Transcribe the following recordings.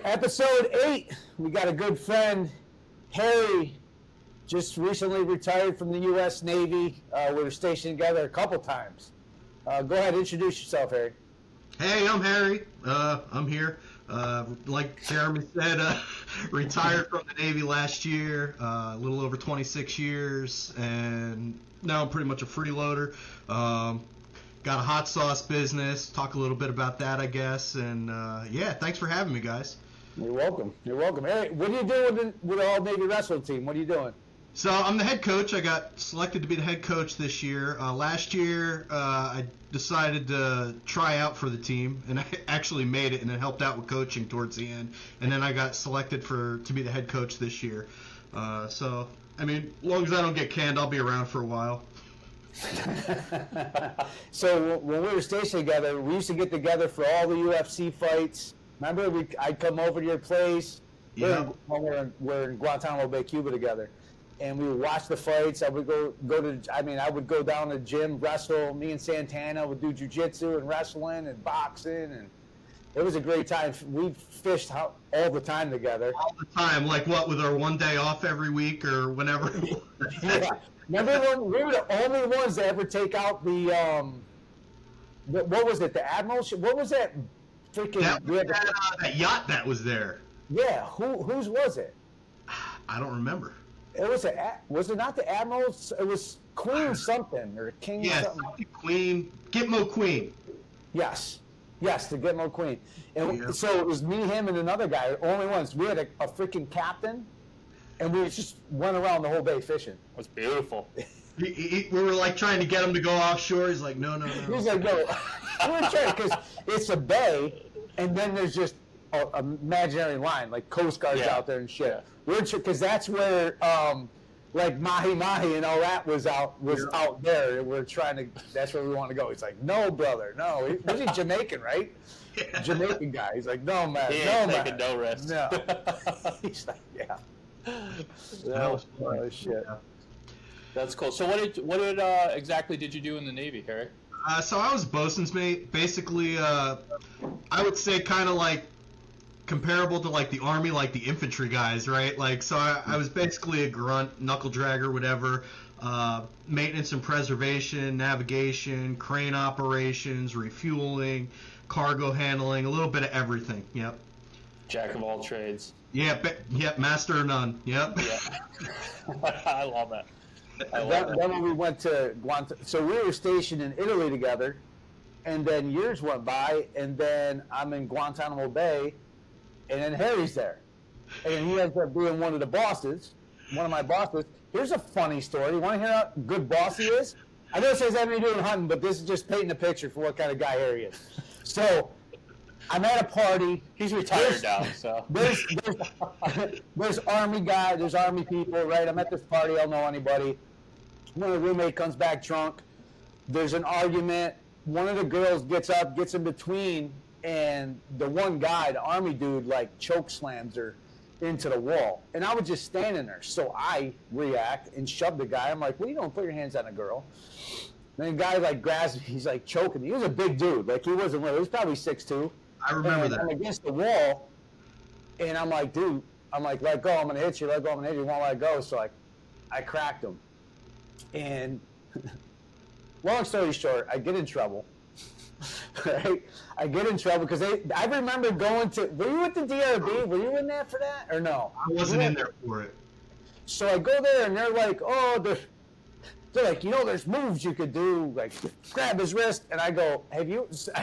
Episode 8. We got a good friend, Harry, just recently retired from the U.S. Navy. We were stationed together a couple times. Go ahead, introduce yourself, Harry. Hey, I'm Harry. I'm here. Like Jeremy said, retired from the Navy last year, a little over 26 years, and now I'm pretty much a freeloader. Got a hot sauce business. Talk a little bit about that, I guess. And yeah, thanks for having me, guys. You're welcome. You're welcome. Harry, what do you do with the All Navy wrestling team? What are you doing? So I'm the head coach. I got selected to be the head coach this year. Last year, I decided to try out for the team, and I actually made it, and it helped out with coaching towards the end. And then I got selected to be the head coach this year. So, I mean, as long as I don't get canned, I'll be around for a while. So when we were stationed together, we used to get together for all the UFC fights. Remember, I'd come over to your place. Yeah. We're in Guantanamo Bay, Cuba together. And we would watch the fights. I would I would go down to the gym, wrestle. Me and Santana would do jiu-jitsu and wrestling and boxing, and it was a great time. We fished all the time together. All the time, like what, with our one day off every week or whenever? Yeah. Remember when we were the only ones to ever take out what was it, the Admiral ship? What was that freaking... That yacht that was there. Yeah, whose was it? I don't remember. It was it not the Admiral? It was Queen something or King something. Yeah, Queen, Gitmo Queen. Yes, the Gitmo Queen. And so it was me, him, and another guy, only ones. We had a freaking captain, and we just went around the whole bay fishing. It was beautiful. We were like trying to get him to go offshore. He's like, no. He's like, no. We were trying because it's a bay, and then there's just an imaginary line, like Coast Guard's out there and shit. Yeah. We're because that's where like Mahi Mahi and all that was out there. We're trying to. That's where we want to go. He's like, no, brother, no. Was he Jamaican, right? Yeah. Jamaican guy. He's like, no, man, taking no risk. No. He's like, yeah. Oh shit. Yeah. That's cool. So what exactly did you do in the Navy, Harry? So I was bosun's mate. Basically, I would say kind of like comparable to like the Army, like the infantry guys, right? Like, so I was basically a grunt, knuckle dragger, whatever. Maintenance and preservation, navigation, crane operations, refueling, cargo handling, a little bit of everything. Yep. Jack of all trades. Yep, master of none. Yep. Yeah. I love that. Then when we went to Guantanamo, so we were stationed in Italy together, and then years went by, and then I'm in Guantanamo Bay, and then Harry's there, and then he ends up being one of my bosses. Here's a funny story. You want to hear how good boss he is? I know it says anything to do with hunting, but this is just painting a picture for what kind of guy Harry is. So I'm at a party. He's retired now, so. There's Army guy, there's Army people, right? I'm at this party, I don't know anybody. One of the roommate comes back drunk. There's an argument. One of the girls gets up, gets in between, and the one guy, the Army dude, like choke slams her into the wall. And I was just standing there. So I react and shove the guy. I'm like, what are you doing? Put your hands on a girl. Then the guy like grabs me. He's like choking me. He was a big dude. Like he wasn't really, he was probably 6'2". I remember that. I'm against the wall, and I'm like, dude, let go, I'm going to hit you, let go, I'm going to hit you, won't let go. So I cracked him. And long story short, I get in trouble. Right? I get in trouble because I remember going to, were you at the DRB? Were you in there for that or no? I wasn't in there for it. So I go there and they're like, they're like, there's moves you could do, like grab his wrist, and I go, I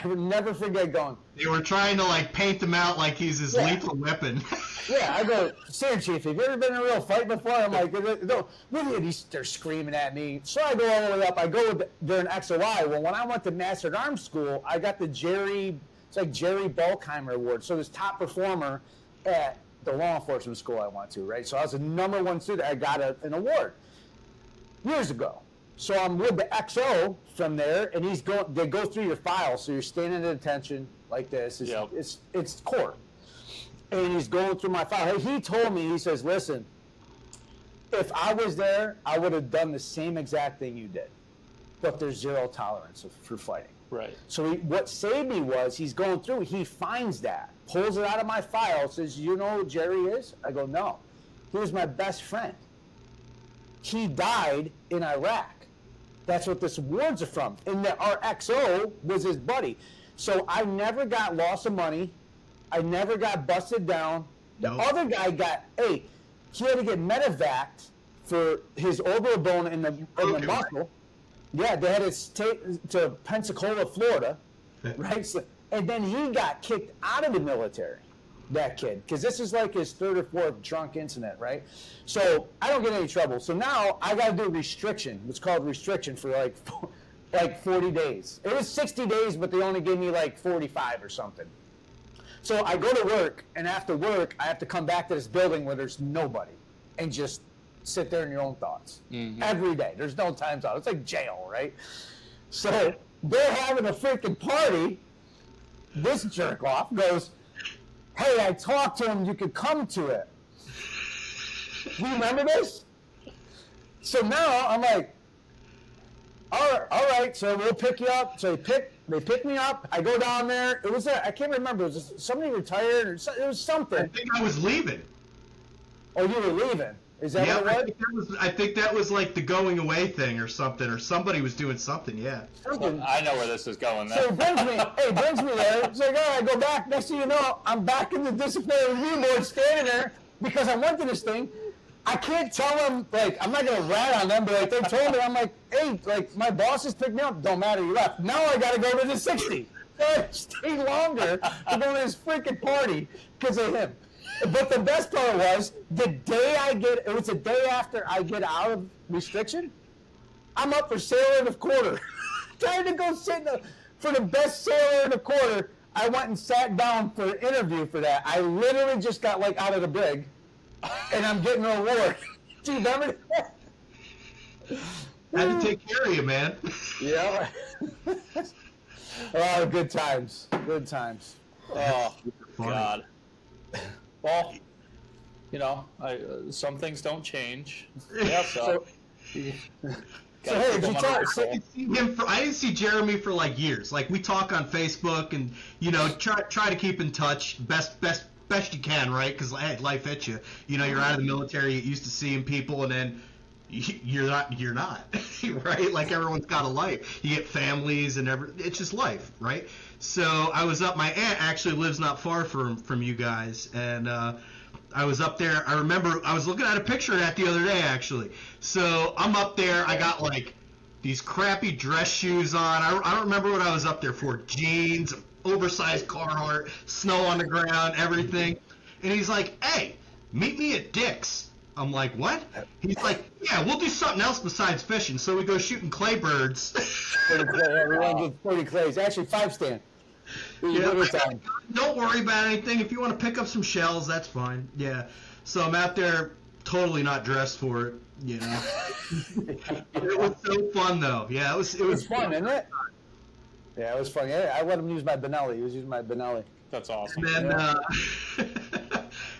would never forget going. They were trying to like paint him out like he's his lethal weapon. Yeah, I go, Sir Chief, have you ever been in a real fight before? I'm like, no, really? They're screaming at me. So I go all the way up. I go during XOI. Well, when I went to Master at Arms School, I got the Jerry Bulkheimer Award. So this top performer at the law enforcement school I went to, right? So I was the #1 student. I got an award years ago. So I'm with the XO from there, and they go through your file. So you're standing at attention like this. It's court. And he's going through my file. He told me, he says, listen, if I was there, I would have done the same exact thing you did. But there's zero tolerance for fighting. Right. So what saved me was he's going through, he finds that, pulls it out of my file, says, you know who Jerry is? I go, no. He was my best friend. He died in Iraq. That's what this awards are from. And our XO was his buddy. So I never got loss of money. I never got busted down. The other guy he had to get medevaced for his orbital bone in the muscle. Yeah, they had to take to Pensacola, Florida, right? So, and then he got kicked out of the military, that kid, because this is like his third or fourth drunk incident, right? So I don't get any trouble. So now I got to do restriction. It's called restriction for like 40 days. It was 60 days, but they only gave me like 45 or something. So I go to work, and after work, I have to come back to this building where there's nobody and just sit there in your own thoughts every day. There's no times out. It's like jail, right? So they're having a freaking party. This jerk off goes, hey, I talked to him. You could come to it. You remember this? So now I'm like, all right, so we'll pick you up. So they pick me up. I go down there. It was I can't remember. It was somebody retired or it was something. I think I was leaving. Oh, you were leaving. Is that what it was? I think that was like the going away thing or something, or somebody was doing something, yeah. So I know where this is going now. So he brings me there. It's like, all right, I go back. Next thing you know, I'm back in the disciplinary review board standing there because I went to this thing. I can't tell them, like, I'm not going to rat on them, but like, they told me, I'm like, hey, like, my bosses picked me up. Don't matter, you left. Now I got to go to the 60. So I stayed longer to go to this freaking party because of him. But the best part was, it was the day after I get out of restriction, I'm up for sailor of the quarter. Trying to go sit for the best sailor of the quarter. I went and sat down for an interview for that. I literally just got like out of the brig, and I'm getting an award. Do you remember that? Had to take care of you, man. Yeah. Oh, good times. Good times. Oh, God. Well, you know, some things don't change. Yeah, so hey, did you talk? I didn't see Jeremy for like years. Like we talk on Facebook, and you know, try to keep in touch best you can, right? Because hey, life hits you. You know, you're out of the military, you're used to seeing people, and then you're not, right? Like everyone's got a life. You get families and it's just life, right? So I was up. My aunt actually lives not far from you guys, and I was up there. I remember I was looking at a picture of that the other day, actually. So I'm up there. I got like these crappy dress shoes on. I don't remember what I was up there for. Jeans, oversized Carhartt, snow on the ground, everything. And he's like, "Hey, meet me at Dick's." I'm like, what? He's like, yeah, we'll do something else besides fishing. So we go shooting clay birds. 40 clays. Actually, 5 stand. Yeah, don't worry about anything. If you want to pick up some shells, that's fine. Yeah. So I'm out there totally not dressed for it, you know. It was so fun, though. Yeah, it was fun, isn't it? Yeah, it was fun. Yeah, I let him use my Benelli. He was using my Benelli. That's awesome. And then,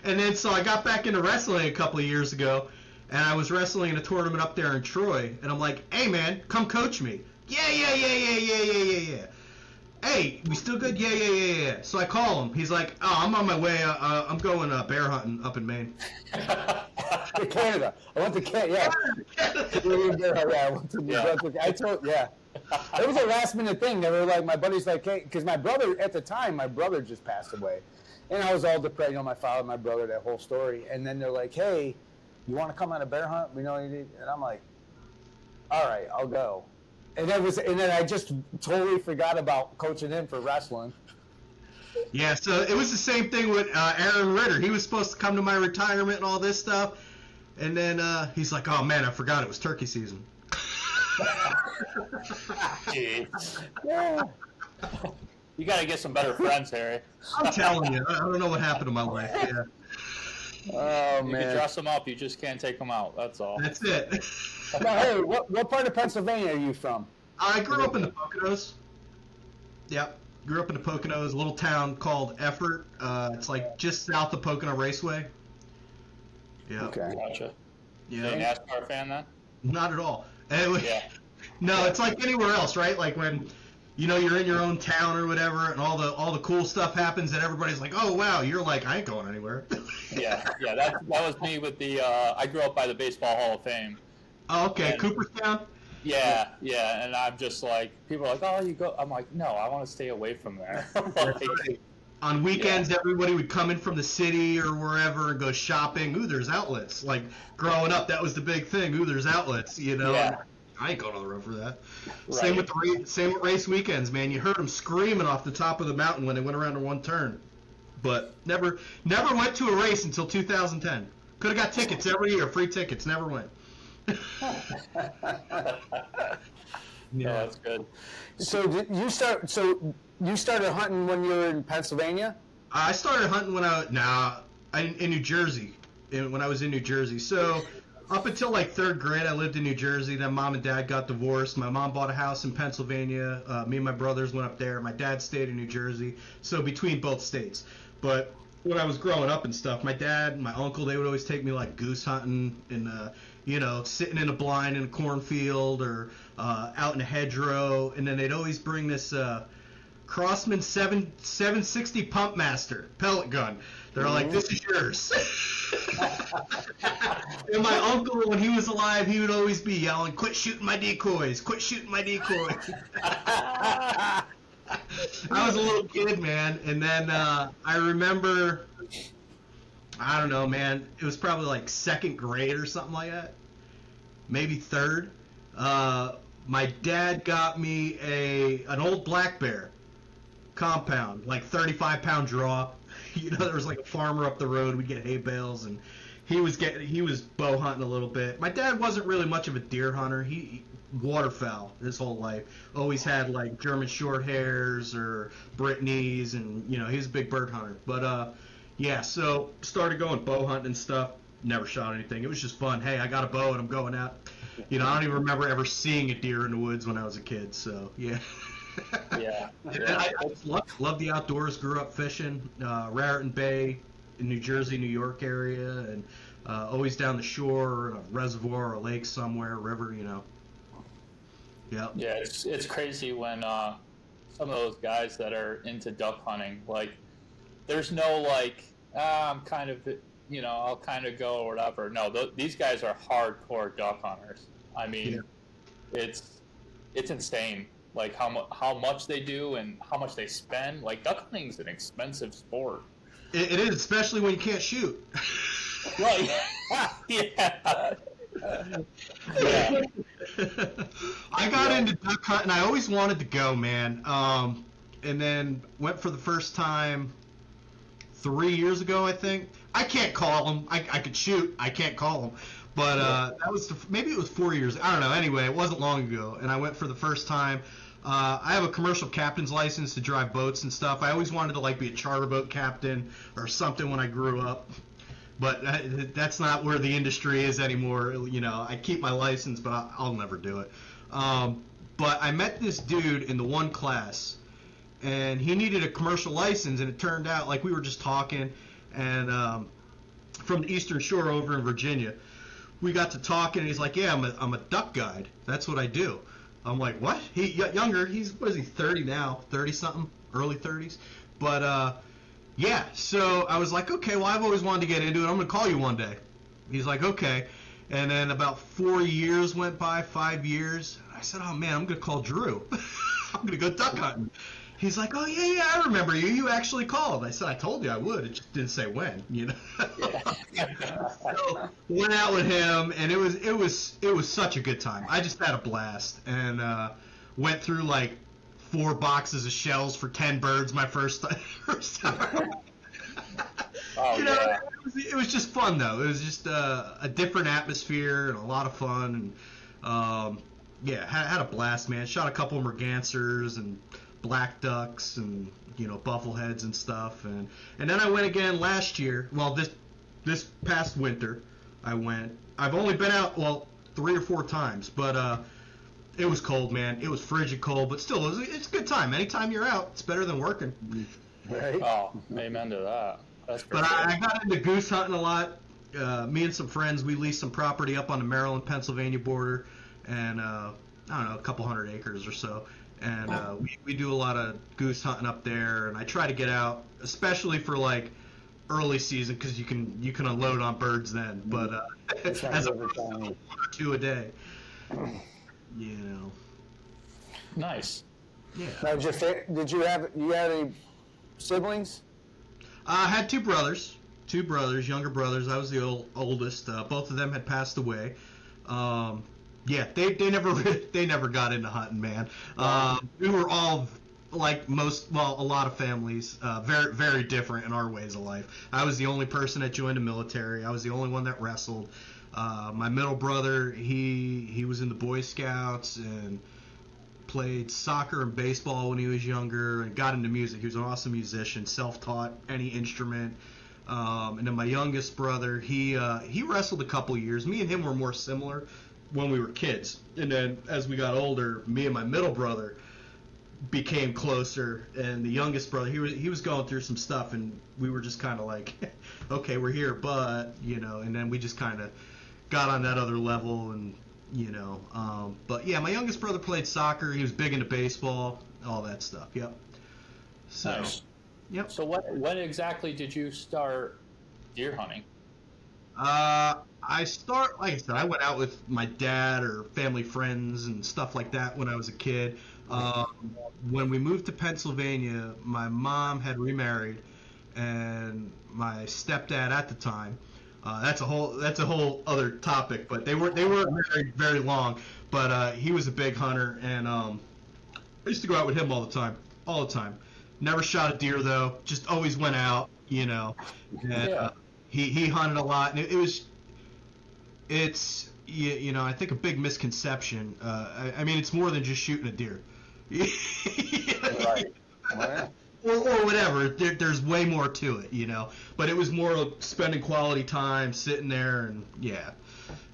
and then so I got back into wrestling a couple of years ago, and I was wrestling in a tournament up there in Troy, and I'm like, hey, man, come coach me. Yeah. Hey, we still good? Yeah. So I call him. He's like, oh, I'm on my way. I'm going bear hunting up in Maine. To Canada. I went to Canada, yeah. I went to New Brunswick. It was a last minute thing. They were like, my buddy's like, hey, because my brother, at the time, my brother just passed away. And I was all depressed, you know, my father, my brother, that whole story. And then they're like, hey, you want to come on a bear hunt? We know you need. And I'm like, all right, I'll go. And then I just totally forgot about coaching him for wrestling. Yeah, so it was the same thing with Aaron Ritter. He was supposed to come to my retirement and all this stuff. And then he's like, oh, man, I forgot it was turkey season. Yeah. You got to get some better friends, Harry. I'm telling you, I don't know what happened to my life. Yeah. Oh, You man. can dress them up, you just can't take them out. That's all. That's it. Now, hey, what part of Pennsylvania are you from? I grew up in the Poconos. Yep. Grew up in the Poconos, a little town called Effort. It's like just south of Pocono Raceway. Yeah. Okay. Gotcha. Yeah. You a NASCAR fan then? Not at all. Anyway, Yeah. no, it's like anywhere else, right? Like when you're in your own town or whatever, and all the cool stuff happens, and everybody's like, oh wow, you're like, I ain't going anywhere. Yeah, that was me with the. I grew up by the Baseball Hall of Fame. Oh, okay, And, Cooperstown. yeah, and I'm just like, people are like, oh, you go. I'm like, no, I want to stay away from there. Like, On weekends, everybody would come in from the city or wherever and go shopping. Ooh, there's outlets. Like growing up, that was the big thing. Ooh, there's outlets. Yeah. I ain't going on the road for that. Right. Same with race weekends, man. You heard them screaming off the top of the mountain when they went around in one turn. But never went to a race until 2010. Could have got tickets every year, free tickets. Never went. Yeah, that's good. So you started hunting when you were in Pennsylvania? I started hunting when in New Jersey. When I was in New Jersey. So up until like third grade, I lived in New Jersey. Then mom and dad got divorced. My mom bought a house in Pennsylvania. Me and my brothers went up there. My dad stayed in New Jersey. So between both states. But when I was growing up and stuff, my dad and my uncle, they would always take me like goose hunting and sitting in a blind in a cornfield or out in a hedgerow. And then they'd always bring this Crossman 760 Pump Master pellet gun. They're like, this is yours. And my uncle, when he was alive, he would always be yelling, quit shooting my decoys, quit shooting my decoys. I was a little kid, man. And then I remember, I don't know, man, it was probably like second grade or something like that. Maybe third. My dad got me an old black bear compound, like 35-pound draw. There was like a farmer up the road. We'd get hay bales, and he was bow hunting a little bit. My dad wasn't really much of a deer hunter. He waterfowl his whole life. Always had like German short hairs or Brittany's, and he was a big bird hunter. But so started going bow hunting and stuff. Never shot anything. It was just fun. Hey, I got a bow and I'm going out. I don't even remember ever seeing a deer in the woods when I was a kid. So yeah. Yeah. I love the outdoors. Grew up fishing, Raritan Bay, in New Jersey, New York area, and always down the shore, or a reservoir or a lake somewhere, a river. Yeah. Yeah, it's crazy when some of those guys that are into duck hunting, like, there's no like, I'm kind of, I'll kind of go or whatever. No, these guys are hardcore duck hunters. I mean, it's insane. Like how much they do and how much they spend. Like, duck hunting's an expensive sport. It is, especially when you can't shoot. Right. Yeah. Yeah. I got into duck hunting. I always wanted to go, man. And then went for the first time 3 years ago, I think. I can't call them. I could shoot. I can't call them. But that was maybe it was 4 years. I don't know. Anyway, it wasn't long ago, and I went for the first time. I have a commercial captain's license to drive boats and stuff. I always wanted to like be a charter boat captain or something when I grew up, but that's not where the industry is anymore. I keep my license, but I'll never do it. But I met this dude in the one class, and he needed a commercial license, and it turned out like we were just talking, and from the Eastern Shore over in Virginia. We got to talking, and he's like, yeah, I'm a duck guide. That's what I do. I'm like, what? He younger. What is he, 30 now? 30-something? Early 30s? But, yeah. So I was like, okay, well, I've always wanted to get into it. I'm going to call you one day. He's like, okay. And then about 4 years went by, 5 years. I said, oh, man, I'm going to call Drew. I'm going to go duck hunting. He's like, oh, yeah, I remember you. You actually called. I said, I told you I would. It just didn't say when, So went out with him, and it was such a good time. I just had a blast, and went through like 4 boxes of shells for 10 birds my first time. Oh, yeah. It was just fun, though. It was just a different atmosphere and a lot of fun. And had a blast, man. Shot a couple of mergansers and black ducks and buffleheads and stuff, and then I went again last year. Well, this past winter I went. I've only been out 3 or 4 times, but it was cold, man. It was frigid cold, but still it's a good time. Anytime you're out, it's better than working. Right. Oh, amen to that. That's but I got into goose hunting a lot. Me and some friends, we leased some property up on the Maryland-Pennsylvania border, and I don't know, a couple hundred acres or so. and we do a lot of goose hunting up there. And I try to get out, especially for like early season, because you can unload on birds then. But as opposed to 1 or 2 a day, you know. Nice. Yeah. Now, did you have any siblings? I had 2 brothers, younger brothers. I was the oldest. Both of them had passed away. Yeah, they never got into hunting, man. We were all like a lot of families, very very different in our ways of life. I was the only person that joined the military. I was the only one that wrestled. My middle brother, he was in the Boy Scouts and played soccer and baseball when he was younger, and got into music. He was an awesome musician, self-taught, any instrument. And then my youngest brother, he wrestled a couple years. Me and him were more similar when we were kids, and then as we got older, me and my middle brother became closer. And the youngest brother, he was going through some stuff, and we were just kind of like, okay, we're here, but and then we just kind of got on that other level, and but yeah, my youngest brother played soccer. He was big into baseball, all that stuff. Yep. So, Nice. Yep. So when exactly did you start deer hunting? Like I said, I went out with my dad or family friends and stuff like that when I was a kid. When we moved to Pennsylvania, my mom had remarried, and my stepdad at the time. That's a whole other topic, but they weren't married very long. But he was a big hunter, and I used to go out with him all the time. Never shot a deer though, just always went out, And, Yeah. He hunted a lot, and it's I think a big misconception. I mean, it's more than just shooting a deer. Right. Or whatever. There's way more to it, But it was more of spending quality time sitting there, and yeah,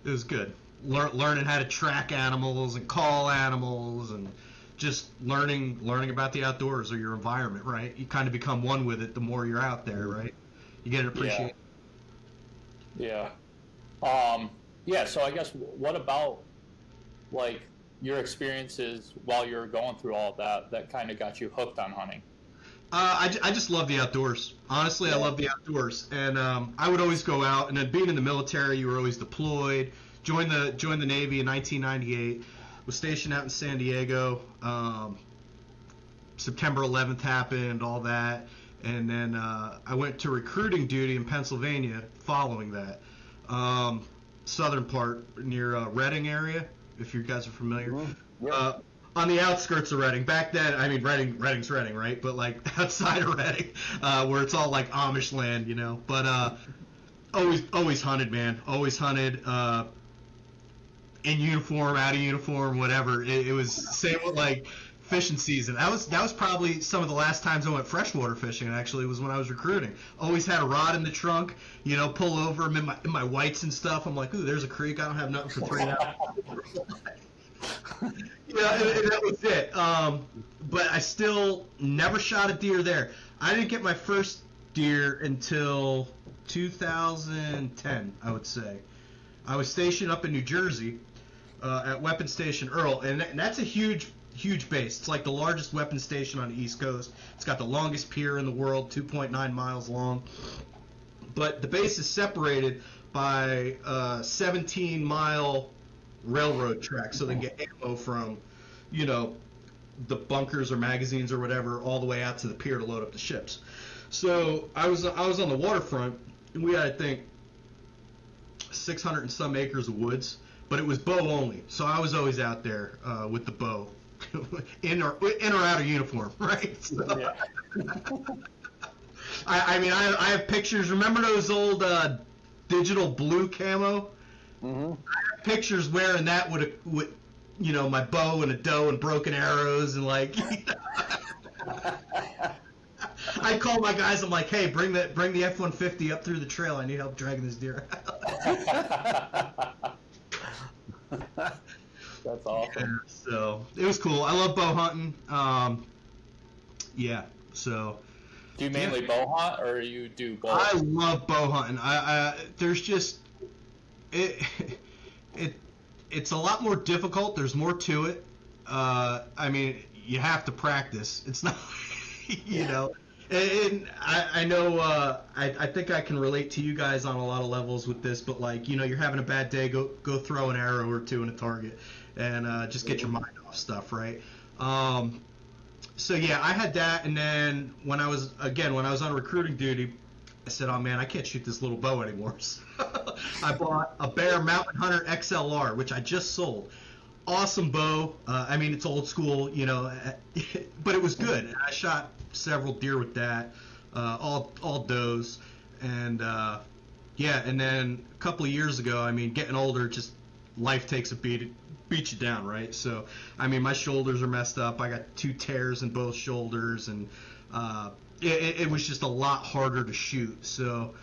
it was good. Learning how to track animals and call animals, and just learning about the outdoors or your environment, right? You kind of become one with it the more you're out there, right? You get to appreciate it. Yeah. Yeah, so I guess what about, like, your experiences while you were going through all of that kind of got you hooked on hunting? I just love the outdoors. Honestly, I love the outdoors, and I would always go out. And then being in the military, you were always deployed. Joined the Navy in 1998. Was stationed out in San Diego. September 11th happened, all that, and then I went to recruiting duty in Pennsylvania following that. Southern part near Reading area, if you guys are familiar. Mm-hmm. Yeah. On the outskirts of Reading. Back then, I mean, Reading's Reading, right? But like outside of Reading, where it's all like Amish land, But always hunted, man. Always hunted. In uniform, out of uniform, whatever. It was same with like fishing season. That was probably some of the last times I went freshwater fishing. Actually, was when I was recruiting. Always had a rod in the trunk. Pull over. I'm in my whites and stuff. I'm like, ooh, there's a creek. I don't have nothing for 3 hours. And that was it. But I still never shot a deer there. I didn't get my first deer until 2010, I would say. I was stationed up in New Jersey at Weapons Station Earl, and that's a huge base. It's like the largest weapons station on the East Coast. It's got the longest pier in the world, 2.9 miles long. But the base is separated by a 17-mile railroad track, so they get ammo from, the bunkers or magazines or whatever, all the way out to the pier to load up the ships. So I was on the waterfront, and we had, I think, 600 and some acres of woods, but it was bow only. So I was always out there with the bow, in or out of uniform, right? So, Yeah. I mean, I have pictures. Remember those old digital blue camo? Mm-hmm. I have pictures wearing that with my bow and a doe and broken arrows and like. I call my guys. I'm like, hey, bring the F-150 up through the trail. I need help dragging this deer out. That's awesome. Yeah, so it was cool. I love bow hunting. Yeah. So. Do you mainly bow hunt, or you do both? I love bow hunting. There's just it's a lot more difficult. There's more to it. I mean, you have to practice. It's not, you know. And I know I think I can relate to you guys on a lot of levels with this, but like, you know, you're having a bad day, go throw an arrow or two in a target, and just get your mind off stuff, right? So yeah, I had that, and then when I was on recruiting duty, I said, oh man, I can't shoot this little bow anymore. So I bought a Bear Mountain Hunter XLR, which I just sold. Awesome bow. I mean, it's old school, you know, but it was good. And I shot several deer with that, all does, and yeah. And then a couple of years ago, I mean, getting older, just life takes a beats you down, right? So, I mean, my shoulders are messed up. I got 2 tears in both shoulders, and it was just a lot harder to shoot. So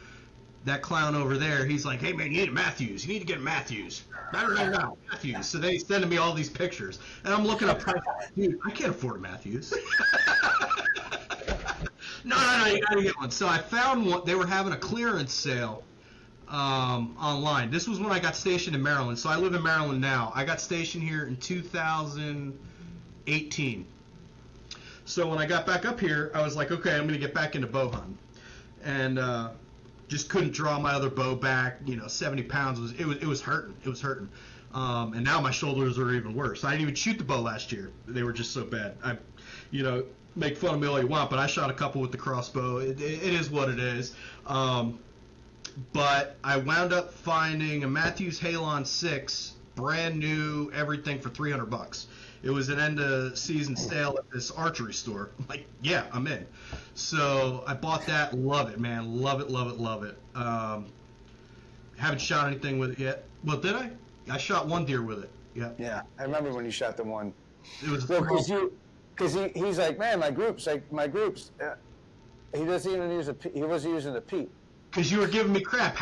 that clown over there, he's like, hey man, you need a Matthews. You need to get a Matthews. Matthews. So they sending me all these pictures, and I'm looking up, dude, I can't afford a Matthews. No, you gotta get one. So I found one. They were having a clearance sale online. This was when I got stationed in Maryland. So I live in Maryland now. I got stationed here in 2018. So when I got back up here, I was like, okay, I'm gonna get back into bow hunting, and just couldn't draw my other bow back. You know, 70 pounds was hurting. It was hurting. And now my shoulders are even worse. I didn't even shoot the bow last year. They were just so bad. You know, make fun of me all you want, but I shot a couple with the crossbow. It is what it is. But I wound up finding a Matthews Halon 6, brand new, everything for $300. It was an end of season sale at this archery store. I'm like, yeah, I'm in. So I bought that. Love it, man. Love it. Haven't shot anything with it yet. Well, did I? I shot one deer with it. Yeah. Yeah, I remember when you shot the one. It was because he's like, man, my groups. He doesn't even he wasn't using a peep. Because you were giving me crap.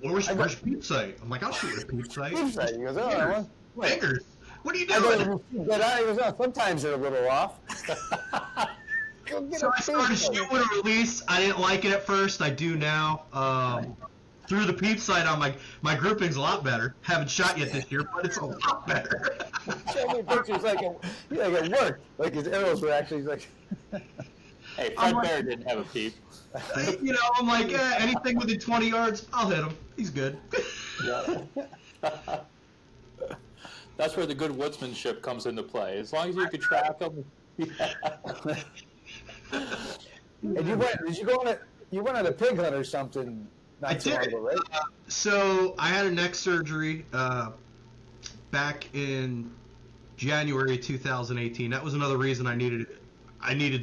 Where's your peep sight? I'm like, I'll shoot a peep sight. Peep sight. He goes, oh, I want. Fingers. What are you doing? Sometimes they're a little off. So I started shooting with a release. I didn't like it at first. I do now. Through the peep sight on my grouping's a lot better. Haven't shot yet this year, but it's a lot better. Show me pictures like it worked. Like his arrows were actually like. Hey, Fred Bear didn't have a peep. You know, I'm like, anything within 20 yards, I'll hit him. He's good. Yeah. That's where the good woodsmanship comes into play. As long as you can track them. Yeah. And you went on a pig hunt or something? I did. Right? So I had a neck surgery back in January 2018. That was another reason I needed to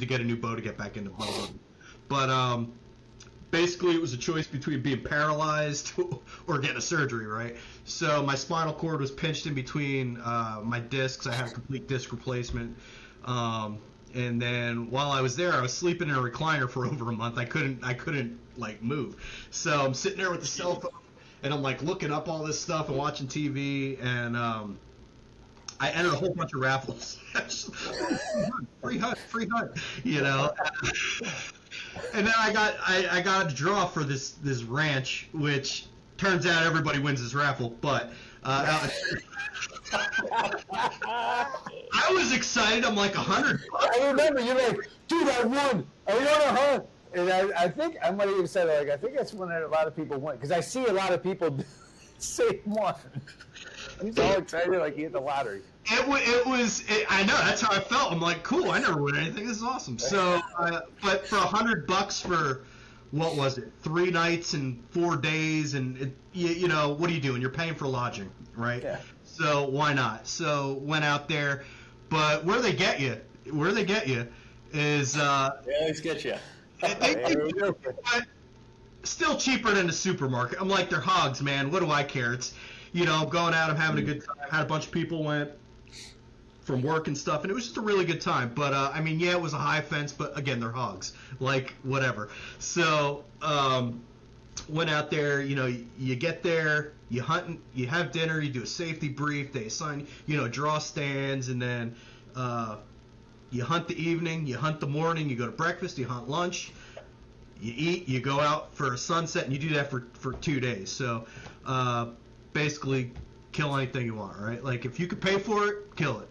get a new bow to get back into bow hunting. But basically, it was a choice between being paralyzed or getting a surgery, right? So my spinal cord was pinched in between my discs. I had a complete disc replacement. And then while I was there, I was sleeping in a recliner for over a month. I couldn't like move. So I'm sitting there with the cell phone, and I'm like looking up all this stuff and watching TV, and I entered a whole bunch of raffles. free hunt, you know. And then I got a draw for this ranch, which turns out everybody wins this raffle, but. I was excited. I'm like 100. I remember you're like, dude, I won. I won a hunt. And I think I might have even said like I think that's when a lot of people won because I see a lot of people say one. He's all excited like he hit the lottery. It was. I know that's how I felt. I'm like, cool. I never win anything. This is awesome. So, but for $100 for what was it? 3 nights and 4 days, and you know what are you doing? You're paying for lodging, right? Yeah. So why not? So went out there, but where they get you is they always get you. But still cheaper than the supermarket. I'm like, they're hogs, man. What do I care? It's, you know, going out, I'm having a good time. Had a bunch of people went from work and stuff, and it was just a really good time. But I mean, yeah, it was a high fence, but again, they're hogs. Like whatever. So went out there. You know, you get there. You hunt, you have dinner, you do a safety brief, they assign, you know, draw stands, and then you hunt the evening, you hunt the morning, you go to breakfast, you hunt lunch, you eat, you go out for a sunset, and you do that for 2 days. So basically, kill anything you want, right? Like, if you could pay for it, kill it.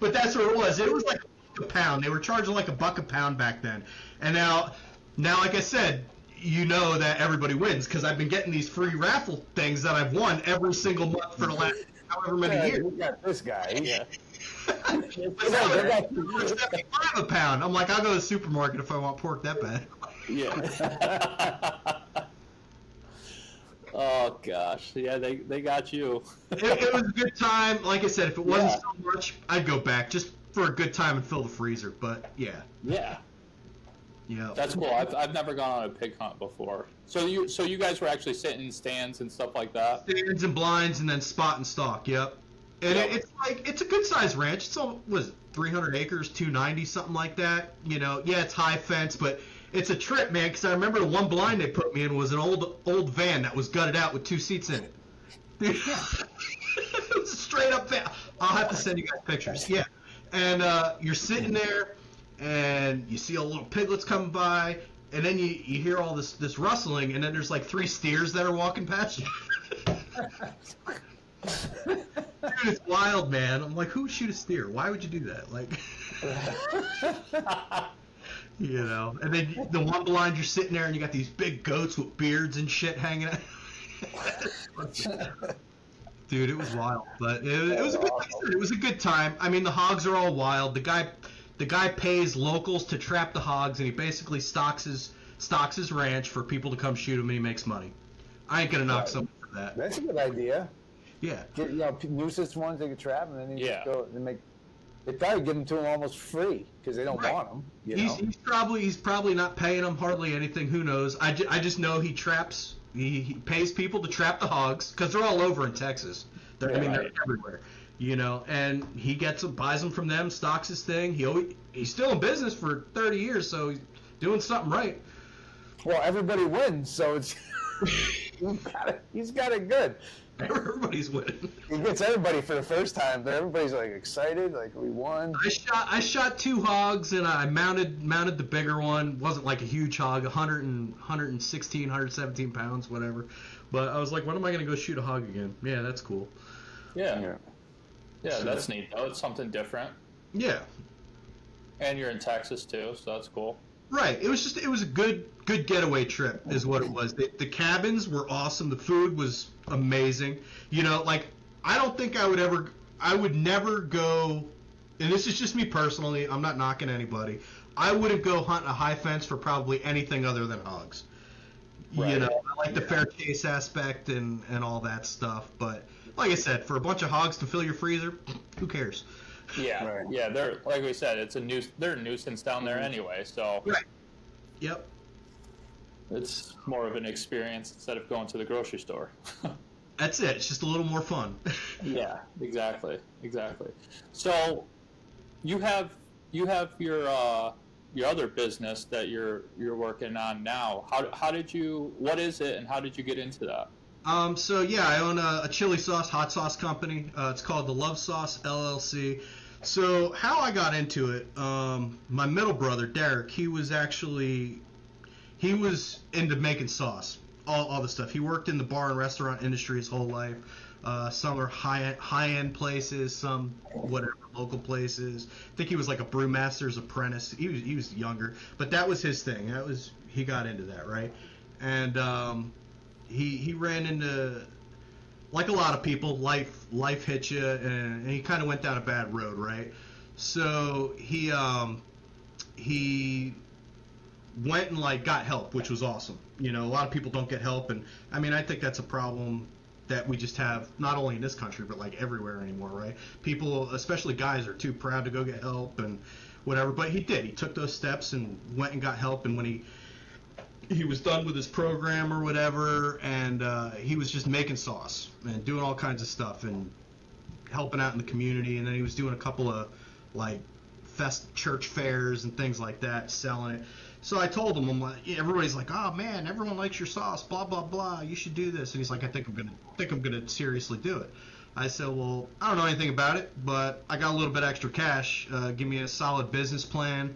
But that's what it was. It was like a pound. They were charging like $1 a pound back then. And now, like I said, you know that everybody wins because I've been getting these free raffle things that I've won every single month for the last however many years. We got this guy. Yeah. But now they're $75 a pound. I'm like, I'll go to the supermarket if I want pork that bad. Yeah. Oh gosh, yeah, they got you. It was a good time. Like I said, if it wasn't so much, I'd go back just for a good time and fill the freezer. But yeah. Yeah. Yeah. That's cool. I've never gone on a pig hunt before. So you guys were actually sitting in stands and stuff like that? Stands and blinds and then spot and stalk. Yep. And it's a good sized ranch. It's all was it, 300 acres, 290, something like that. You know, yeah, it's high fence, but it's a trip, man. Because I remember the one blind they put me in was an old van that was gutted out with 2 seats in it. It was a straight up van. I'll have to send you guys pictures. Yeah. And you're sitting there, and you see all the little piglets coming by, and then you hear all this rustling, and then there's like 3 steers that are walking past you. Dude, it's wild, man. I'm like, who would shoot a steer? Why would you do that? Like, you know. And then the one blind, you're sitting there, and you got these big goats with beards and shit hanging out. Dude, it was wild, but it was a good. It was a good time. I mean, the hogs are all wild. The guy pays locals to trap the hogs, and he basically stocks his ranch for people to come shoot him, and he makes money. I ain't gonna knock someone for that. That's a good idea. Yeah. Get, nuisance ones they could trap, and then you Yeah. just go and make. They probably give them to him almost free because they don't Right. want them. He's probably not paying them hardly anything. Who knows? I just know he traps. He pays people to trap the hogs because they're all over in Texas. They're everywhere, you know. And he gets them, buys them from them, stocks his thing. He's still in business for 30 years, so he's doing something right. Well, everybody wins, so it's he's got it good. Everybody's winning. He gets everybody for the first time, but everybody's like excited, like we won. I shot 2 hogs and I mounted the bigger one. Wasn't like a huge hog, 116, 117 pounds, whatever. But I was like, when am I gonna go shoot a hog again? Yeah, that's cool. Yeah, that's neat though. It's something different. Yeah. And you're in Texas too, so that's cool. Right. It was a good getaway trip is what it was. The cabins were awesome. The food was amazing. You know, like I don't think I would never go, and this is just me personally, I'm not knocking anybody. I wouldn't go hunt a high fence for probably anything other than hogs. Right. You know, I like the fair chase aspect and all that stuff, but like I said, for a bunch of hogs to fill your freezer, who cares? Yeah, Right. yeah. They're like we said, they're a nuisance down there anyway. So Right. Yep. it's more of an experience instead of going to the grocery store. That's it. It's just a little more fun. Yeah, exactly. So you have your other business that you're working on now. What is it, and how did you get into that? So yeah, I own a chili sauce, hot sauce company. It's called the Love Sauce LLC. So how I got into it, my middle brother Derek, he was into making sauce, all the stuff. He worked in the bar and restaurant industry his whole life. Some are high-end places, some whatever local places. I think he was like a brewmaster's apprentice. He was younger, but that was his thing. He got into that, right? And he ran into, like a lot of people, life hit you, and he kind of went down a bad road, right? So he went and like got help, which was awesome. You know, a lot of people don't get help, and I mean, I think that's a problem that we just have not only in this country but like everywhere anymore, right? People, especially guys, are too proud to go get help and whatever. But he did. He took those steps and went and got help, and when he was done with his program or whatever, and he was just making sauce and doing all kinds of stuff and helping out in the community. And then he was doing a couple of like church fairs and things like that, selling it. So I told him, I'm like, everybody's like, oh man, everyone likes your sauce, blah blah blah. You should do this. And he's like, I think I'm gonna seriously do it. I said, well, I don't know anything about it, but I got a little bit extra cash. Give me a solid business plan,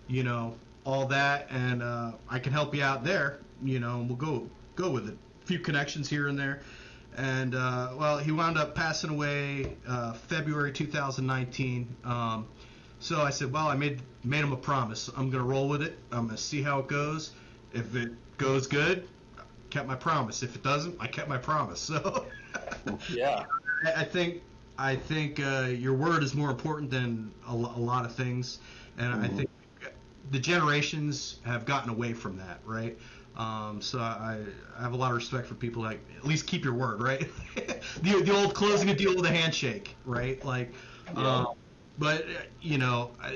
you know, all that, and I can help you out there, you know, and we'll go with it. A few connections here and there. And well, he wound up passing away February 2019. So I said, well, I made him a promise. I'm gonna roll with it. I'm gonna see how it goes. If it goes good, kept my promise. If it doesn't, I kept my promise. So Yeah. I think your word is more important than a lot of things, and I think the generations have gotten away from that, right? So I have a lot of respect for people that at least keep your word, right? the old closing a deal with a handshake, right? Like, but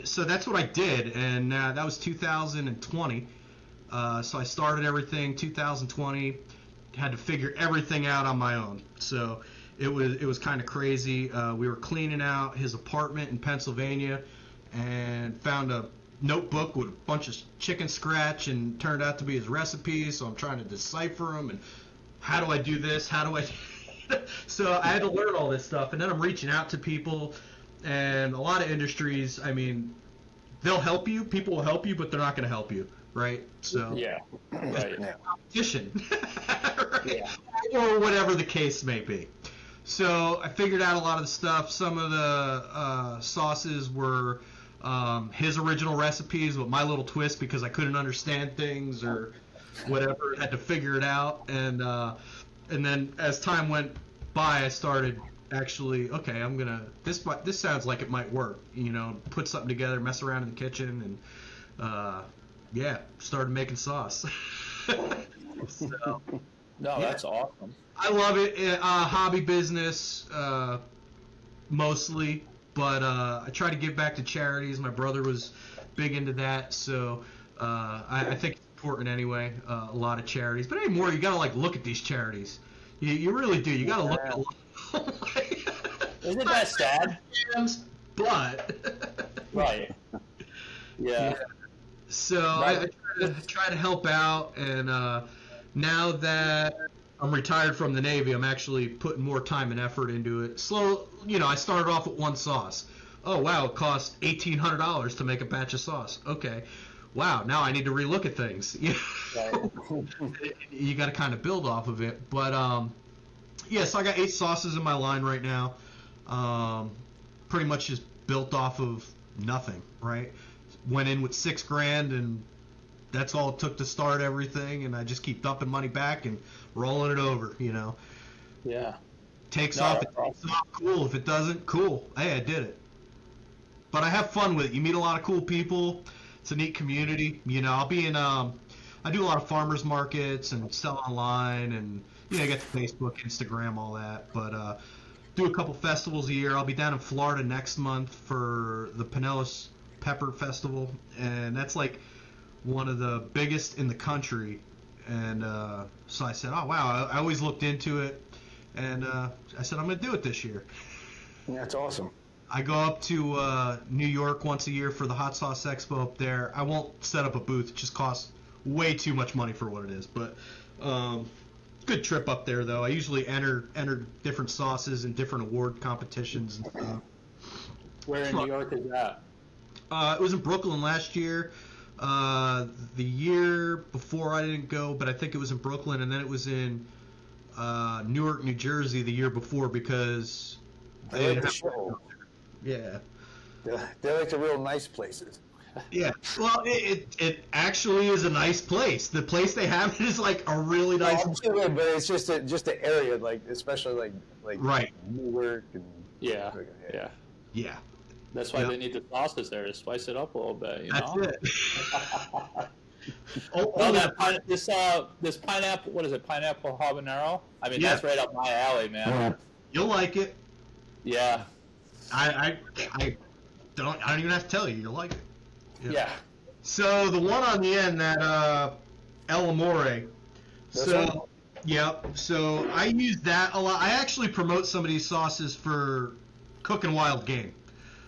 so that's what I did, and that was 2020. So I started everything 2020. Had to figure everything out on my own. So it was kind of crazy. We were cleaning out his apartment in Pennsylvania, and found a notebook with a bunch of chicken scratch, and turned out to be his recipes. So I'm trying to decipher them, and how do I do this? How do I? So I had to learn all this stuff, and then I'm reaching out to people, and a lot of industries. I mean, they'll help you. People will help you, but they're not going to help you, right? So Yeah. Right. competition, right? Yeah. Or whatever the case may be. So I figured out a lot of the stuff. Some of the sauces were his original recipes with my little twist, because I couldn't understand things or whatever. Had to figure it out, and then as time went by, I started actually, okay, I'm gonna this sounds like it might work. Put something together, mess around in the kitchen, and started making sauce. So, No, that's awesome. I love it. Hobby business, mostly, but I try to give back to charities. My brother was big into that, so I think it's important anyway. A lot of charities, but anymore, you gotta look at these charities. You really do. You gotta look at a lot. Isn't that sad? But Right. Yeah. So I try to help out, and now that I'm retired from the Navy, I'm actually putting more time and effort into it. I started off with one sauce. Oh wow, it cost $1,800 to make a batch of sauce. Okay, wow, now I need to relook at things. You got to kind of build off of it. But so I got 8 sauces in my line right now. Pretty much just built off of nothing, right? Went in with $6,000, and that's all it took to start everything, and I just keep dumping money back and rolling it over, Yeah. Takes No, off, that's it takes off, cool. If it doesn't, cool. Hey, I did it. But I have fun with it. You meet a lot of cool people. It's a neat community. I'll be in, I do a lot of farmers markets and sell online, and, I get the Facebook, Instagram, all that. But do a couple festivals a year. I'll be down in Florida next month for the Pinellas Pepper Festival, and that's like one of the biggest in the country. And so I said, oh wow, I always looked into it, and I said, I'm gonna do it this year. That's awesome. I go up to New York once a year for the Hot Sauce Expo up there. I won't set up a booth; it just costs way too much money for what it is. But good trip up there, though. I usually enter different sauces in different award competitions and stuff. Where in New York is that? It was in Brooklyn last year. The year before I didn't go, but I think it was in Brooklyn, and then it was in Newark, New Jersey the year before, because They like the show. Yeah. They're like the real nice places. Yeah. Well, it actually is a nice place. The place they have is like a really nice. But it's just the area, especially like right. Newark and Yeah. Yeah. That's why they need the sauces there to spice it up a little bit. That's it. This pineapple. What is it? Pineapple habanero. I mean, Yeah. that's right up my alley, man. You'll like it. Yeah. I don't even have to tell you. You'll like it. Yeah. So the one on the end, that El Amore. This So one? yep. So I use that a lot. I actually promote some of these sauces for cooking wild game.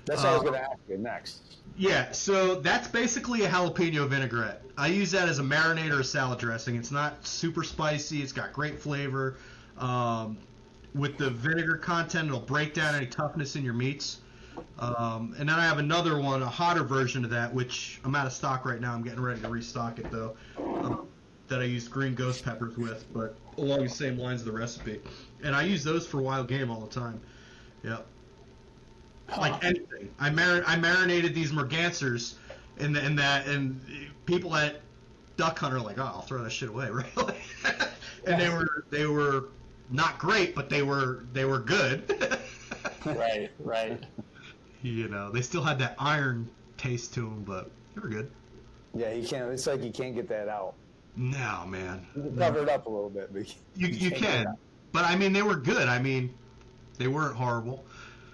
That's what I was going to ask you next. Yeah, so that's basically a jalapeno vinaigrette. I use that as a marinade or a salad dressing. It's not super spicy. It's got great flavor. With the vinegar content, it'll break down any toughness in your meats. And then I have another one, a hotter version of that, which I'm out of stock right now. I'm getting ready to restock it, though. that I used green ghost peppers with, but along the same lines of the recipe. And I use those for wild game all the time. Yep. Like anything. I marinated these mergansers in that, and people at Duck Hunt are like, oh, I'll throw that shit away, right? And they were not great, but they were good. Right. You know, they still had that iron taste to them, but they were good. Yeah, you can't. It's like you can't get that out. No, man. You can cover it up a little bit, but You can, but I mean, they were good. I mean, they weren't horrible.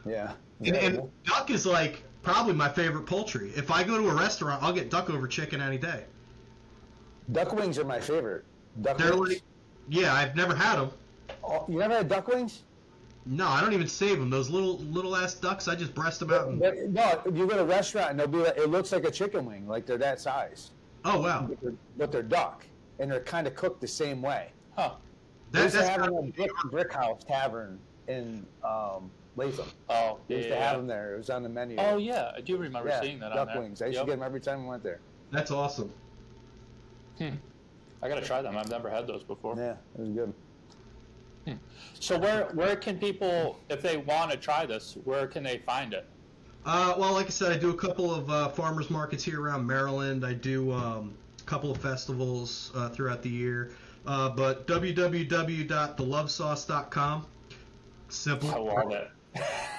yeah. And duck is like probably my favorite poultry. If I go to a restaurant, I'll get duck over chicken any day. Duck wings are my favorite. Duck They're wings. like, yeah, I've never had them. Oh, you never had duck wings? No, I don't even save them. Those little ass ducks, I just breast them out. And... No, you go to a restaurant and they'll be like, it looks like a chicken wing, like they're that size. Oh wow. But they're duck, and they're kind of cooked the same way. Huh. They used to That's have them kinda- at Brick House Tavern in Latham. Oh, They yeah. used to have them there. It was on the menu. Oh, yeah. I do remember yeah, seeing that on duck there. wings. I used to get them every time we went there. That's awesome. I gotta try them. I've never had those before. Yeah, it was good. So where can people, if they want to try this, where can they find it? Well, like I said, I do a couple of farmers markets here around Maryland. I do a couple of festivals throughout the year. But www.thelovesauce.com. Simple. I love it.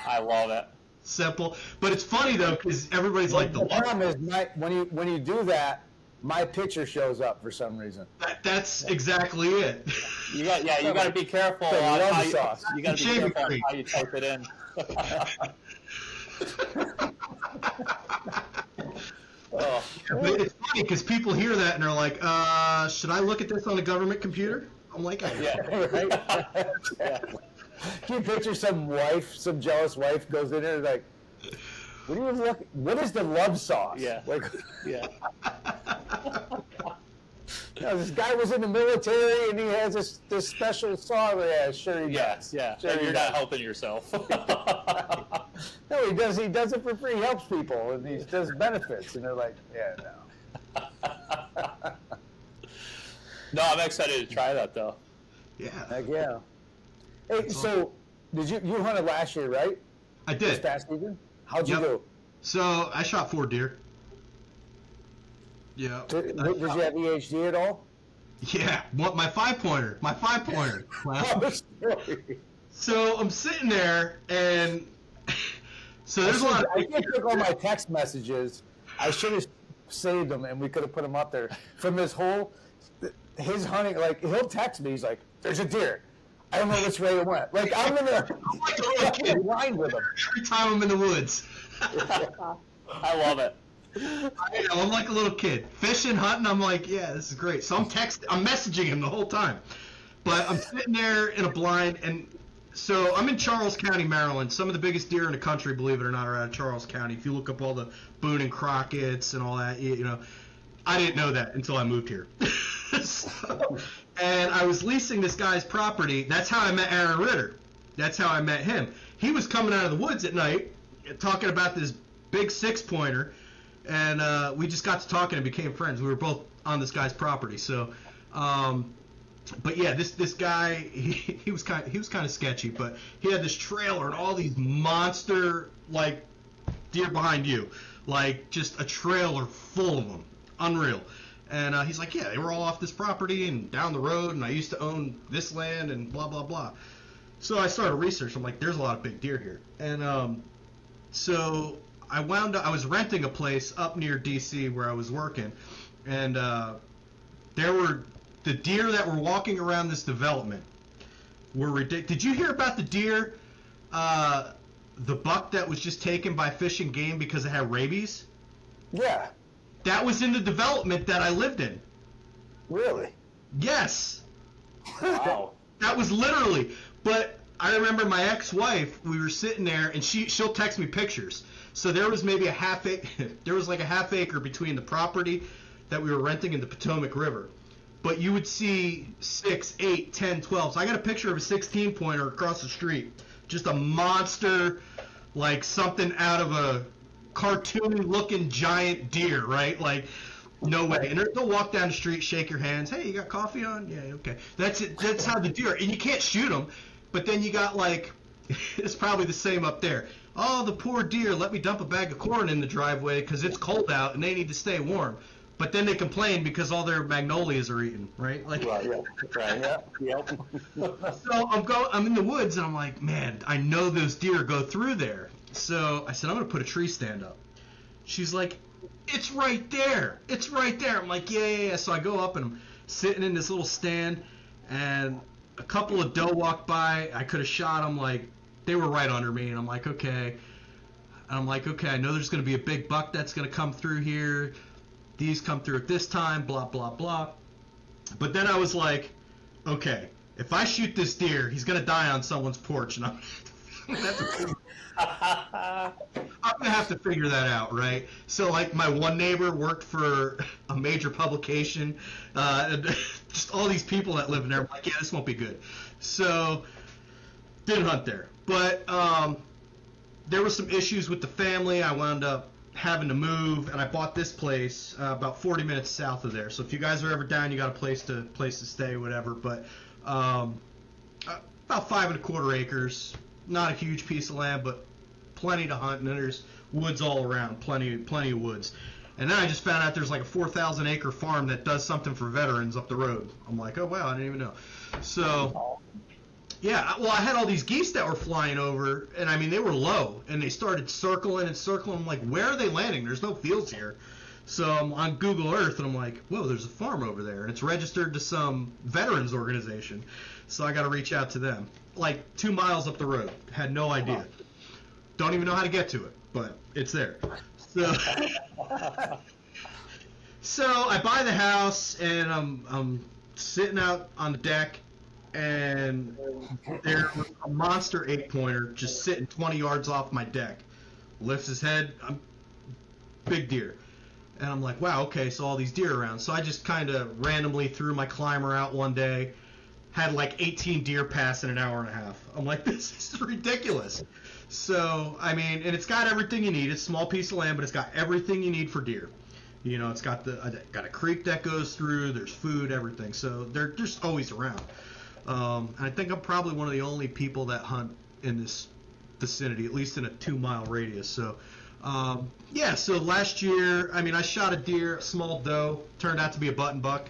I love it. Simple. But it's funny though, because everybody's like, The problem is, when you do that, my picture shows up for some reason. That's exactly it. You got to be careful So on love how the you, sauce. you got to be Shaving careful on cream. how you type it in. Oh, But it's funny because people hear that and they're like, should I look at this on a government computer? I'm like, yeah. Right? Yeah. Can you picture some jealous wife goes in there and like, what do you look? What is the love sauce? Yeah. Like, Yeah. this guy was in the military and he has this special sauce. Yeah, sure he Yes. does. Yeah. Sure And he you're does. not helping yourself. No, he does. He does it for free. He helps people and he does benefits. And they're like, yeah, no. No, I'm excited to try that though. yeah, Heck yeah. Hey, so you hunted last year, right? I This did. past season? How'd you Yep. do? So I shot 4 deer. Yeah. Did you have EHD at all? Yeah. What? My 5-pointer. My 5-pointer. Wow. So I'm sitting there and so there's a lot of I can't take all my text messages. I should have saved them and we could have put them up there. From his his hunting, like he'll text me. He's like, "There's a deer. I don't know which way it went." Like I'm in like a little kid. line with him. Every time I'm in the woods. I love it. I'm like a little kid. Fishing, hunting, I'm like, yeah, this is great. So I'm messaging him the whole time. But I'm sitting there in a blind, and so I'm in Charles County, Maryland. Some of the biggest deer in the country, believe it or not, are out of Charles County. If you look up all the Boone and Crockett's and all that, you know, I didn't know that until I moved here. And I was leasing this guy's property. That's how I met Aaron Ritter. That's how I met him. He was coming out of the woods at night, talking about this big 6-pointer, and we just got to talking and became friends. We were both on this guy's property. So, but yeah, this guy, he was kind of sketchy, but he had this trailer and all these monster like deer behind you, like just a trailer full of them, unreal. And he's like, yeah, they were all off this property and down the road, and I used to own this land and blah blah blah. So I started research. I'm like, there's a lot of big deer here, and so I was renting a place up near D.C. where I was working, and there were the deer that were walking around this development were ridiculous. Did you hear about the deer, the buck that was just taken by Fish and Game because it had rabies? Yeah, That was in the development that I lived in. really. Yes. Wow. That was literally. But I remember my ex-wife, we were sitting there, and she'll text me pictures. So there was maybe there was like a half acre between the property that we were renting and the Potomac River. But you would see 6, 8, 10, 12. So I got a picture of a 16-pointer across the street. Just a monster, like something out of a cartoony-looking giant deer, right? Like No way. And they'll walk down the street, shake your hands. Hey, you got coffee on? Yeah, okay. That's it. That's how the deer. And you can't shoot them. But then you got like, it's probably the same up there. Oh, the poor deer. Let me dump a bag of corn in the driveway because it's cold out and they need to stay warm. But then they complain because all their magnolias are eaten, right? Like, Right, yeah. Yep. so I'm in the woods and I'm like, man, I know those deer go through there. So I said, I'm gonna put a tree stand up. She's like, it's right there. It's right there. I'm like, yeah. So I go up and I'm sitting in this little stand, and a couple of doe walked by. I could have shot them. Like, they were right under me, and I'm like, okay. And I'm like, okay, I know there's gonna be a big buck that's gonna come through here. These come through at this time, blah, blah, blah. But then I was like, okay, if I shoot this deer, he's going to die on someone's porch. And I'm going to have to figure that out, right? So, like, my one neighbor worked for a major publication. And just all these people that live in there, I'm like, yeah, this won't be good. So, didn't hunt there. But there were some issues with the family. I wound up having to move, and I bought this place about 40 minutes south of there. So if you guys are ever down, you got a place to stay, whatever. But about 5.25 acres, not a huge piece of land, but plenty to hunt. And then there's woods all around, plenty of woods. And then I just found out there's like a 4,000 acre farm that does something for veterans up the road. I'm like, oh wow, I didn't even know. So. Yeah, well, I had all these geese that were flying over, and I mean, they were low, and they started circling and circling. I'm like, where are they landing? There's no fields here. So I'm on Google Earth, and I'm like, whoa, there's a farm over there, and it's registered to some veterans organization. So I got to reach out to them. Like 2 miles up the road. Had no idea. Don't even know how to get to it, but it's there. So, so I buy the house, and I'm sitting out on the deck. And there was a monster 8-pointer just sitting 20 yards off my deck. Lifts his head, big deer. And I'm like, wow, okay, so all these deer around. So I just kind of randomly threw my climber out one day, had like 18 deer pass in an hour and a half. I'm like, this is ridiculous. So, I mean, and it's got everything you need. It's a small piece of land, but it's got everything you need for deer. You know, it's got got a creek that goes through, there's food, everything. So they're just always around. And I think I'm probably one of the only people that hunt in this vicinity, at least in a 2-mile radius. So, yeah, so last year, I mean, I shot a deer, a small doe, turned out to be a button buck.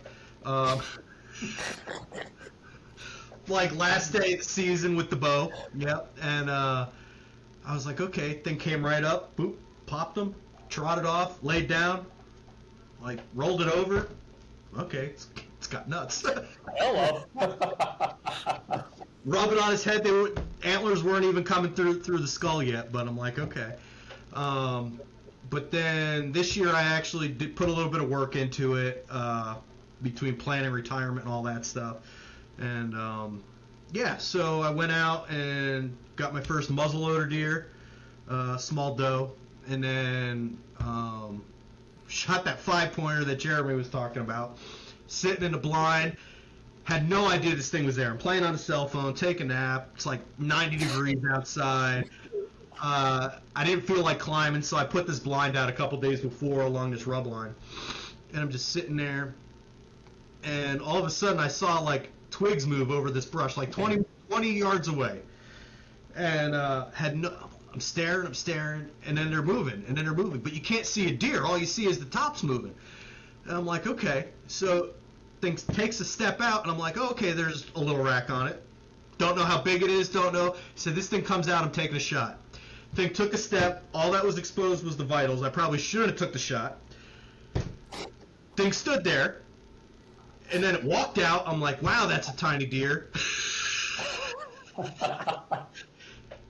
Like last day of the season with the bow, yep. And I was like, okay, thing came right up, boop, popped him, trotted off, laid down, like rolled it over. Okay, it's got nuts. Hello. Rubbing on his head, antlers weren't even coming through the skull yet, but I'm like, okay. But then this year I actually did put a little bit of work into it, between planning retirement and all that stuff. And yeah, so I went out and got my first muzzleloader deer, small doe, and then shot that 5-pointer that Jeremy was talking about, sitting in the blind. Had no idea this thing was there. I'm playing on a cell phone, taking a nap. It's like 90 degrees outside. I didn't feel like climbing, so I put this blind out a couple days before along this rub line. And I'm just sitting there, and all of a sudden I saw like twigs move over this brush, like 20 yards away. And I'm staring, and then they're moving, but you can't see a deer. All you see is the tops moving. And I'm like, okay. So thing takes a step out, and I'm like, oh, okay, there's a little rack on it. Don't know how big it is, don't know. So this thing comes out, I'm taking a shot. Thing took a step, all that was exposed was the vitals. I probably shouldn't have took the shot. Thing stood there, and then it walked out. I'm like, wow, that's a tiny deer.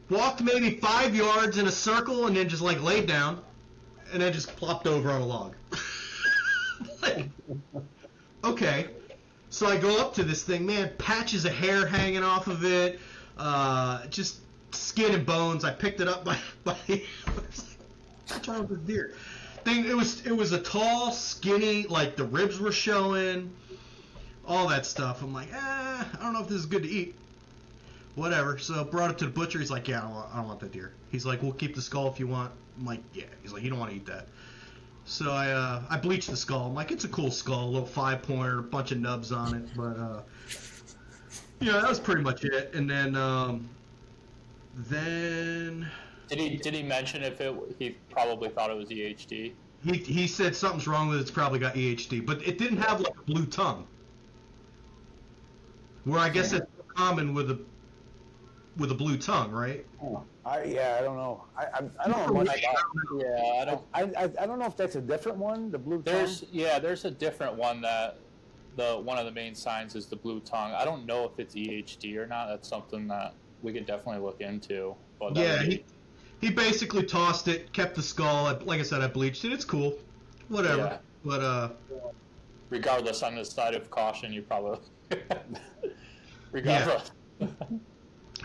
Walked maybe 5 yards in a circle, and then just like laid down, and then just plopped over on a log. Like, okay, so I go up to this thing, man, patches of hair hanging off of it, just skin and bones. I picked it up by what's wrong with this deer? Thing, it was a tall, skinny, like the ribs were showing, all that stuff. I'm like, I don't know if this is good to eat. Whatever. So brought it to the butcher. He's like, yeah, I don't want that deer. He's like, we'll keep the skull if you want. I'm like, yeah. He's like, you don't want to eat that. So I bleached the skull. I'm like, it's a cool skull, a little 5-pointer, a bunch of nubs on it, but that was pretty much it. And then did he mention if he probably thought it was EHD? he said something's wrong with it. It's probably got EHD, but it didn't have like a blue tongue, where I guess that's common with a blue tongue, right? I don't know. I don't know much about. Yeah, I don't know if that's a different one. The blue tongue. There's a different one that one of the main signs is the blue tongue. I don't know if it's EHD or not. That's something that we could definitely look into. But he basically tossed it, kept the skull. Like I said, I bleached it. It's cool, whatever. Yeah. But regardless, on the side of caution, you probably regardless. Yeah.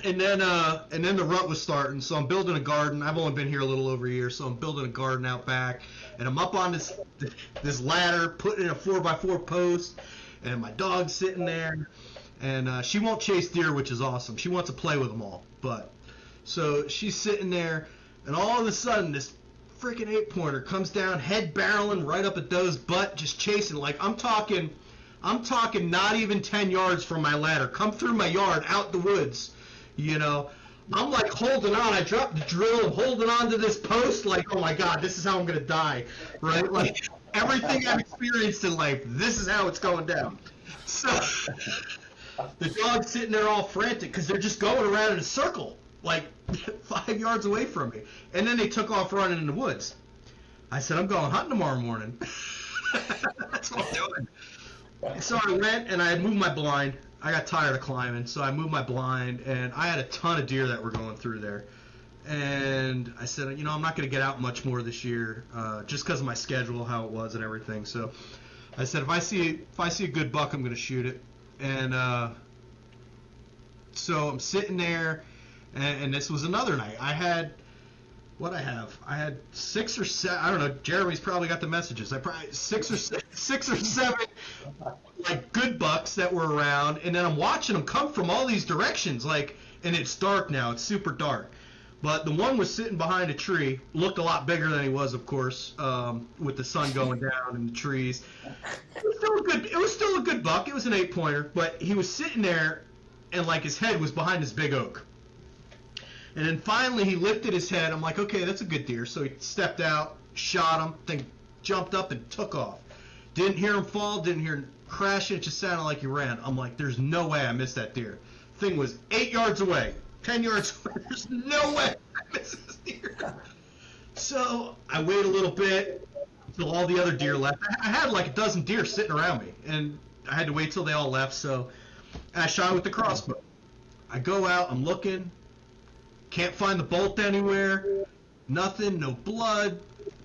And then the rut was starting, so I'm building a garden. I've only been here a little over a year, so I'm building a garden out back, and I'm up on this ladder, putting in a 4x4 post, and my dog's sitting there, and she won't chase deer, which is awesome. She wants to play with them all, but so she's sitting there, and all of a sudden this freaking 8-pointer comes down, head barreling right up at Doe's butt, just chasing. Like I'm talking not even 10 yards from my ladder, come through my yard, out the woods. I'm like holding on. I dropped the drill. I'm holding on to this post like, oh my God, this is how I'm going to die, right? Like everything I've experienced in life, this is how it's going down. So the dog's sitting there all frantic because they're just going around in a circle, like 5 yards away from me. And then they took off running in the woods. I said, I'm going hunting tomorrow morning. That's what I'm doing. So I went and I had moved my blind. I got tired of climbing, so I moved my blind, and I had a ton of deer that were going through there. And I said, I'm not going to get out much more this year, just because of my schedule, how it was, and everything. So I said, if I see a good buck, I'm going to shoot it. And so I'm sitting there, and this was another night. I had 6 or 7. I don't know. Jeremy's probably got the messages. I probably 6 or 7 like good bucks that were around, and then I'm watching them come from all these directions. Like, and it's dark now. It's super dark. But the one was sitting behind a tree, looked a lot bigger than he was, of course, with the sun going down and the trees. It was still a good buck. It was an 8-pointer, but he was sitting there, and like his head was behind this big oak. And then finally he lifted his head. I'm like, okay, that's a good deer. So he stepped out, shot him, then jumped up and took off. Didn't hear him fall, didn't hear him crash. It just sounded like he ran. I'm like, there's no way I missed that deer. Thing was 8 yards away, 10 yards away. There's no way I missed this deer. So I wait a little bit until all the other deer left. I had like a dozen deer sitting around me, and I had to wait till they all left. So I shot with the crossbow. I go out, I'm looking. Can't find the bolt anywhere. Nothing, no blood.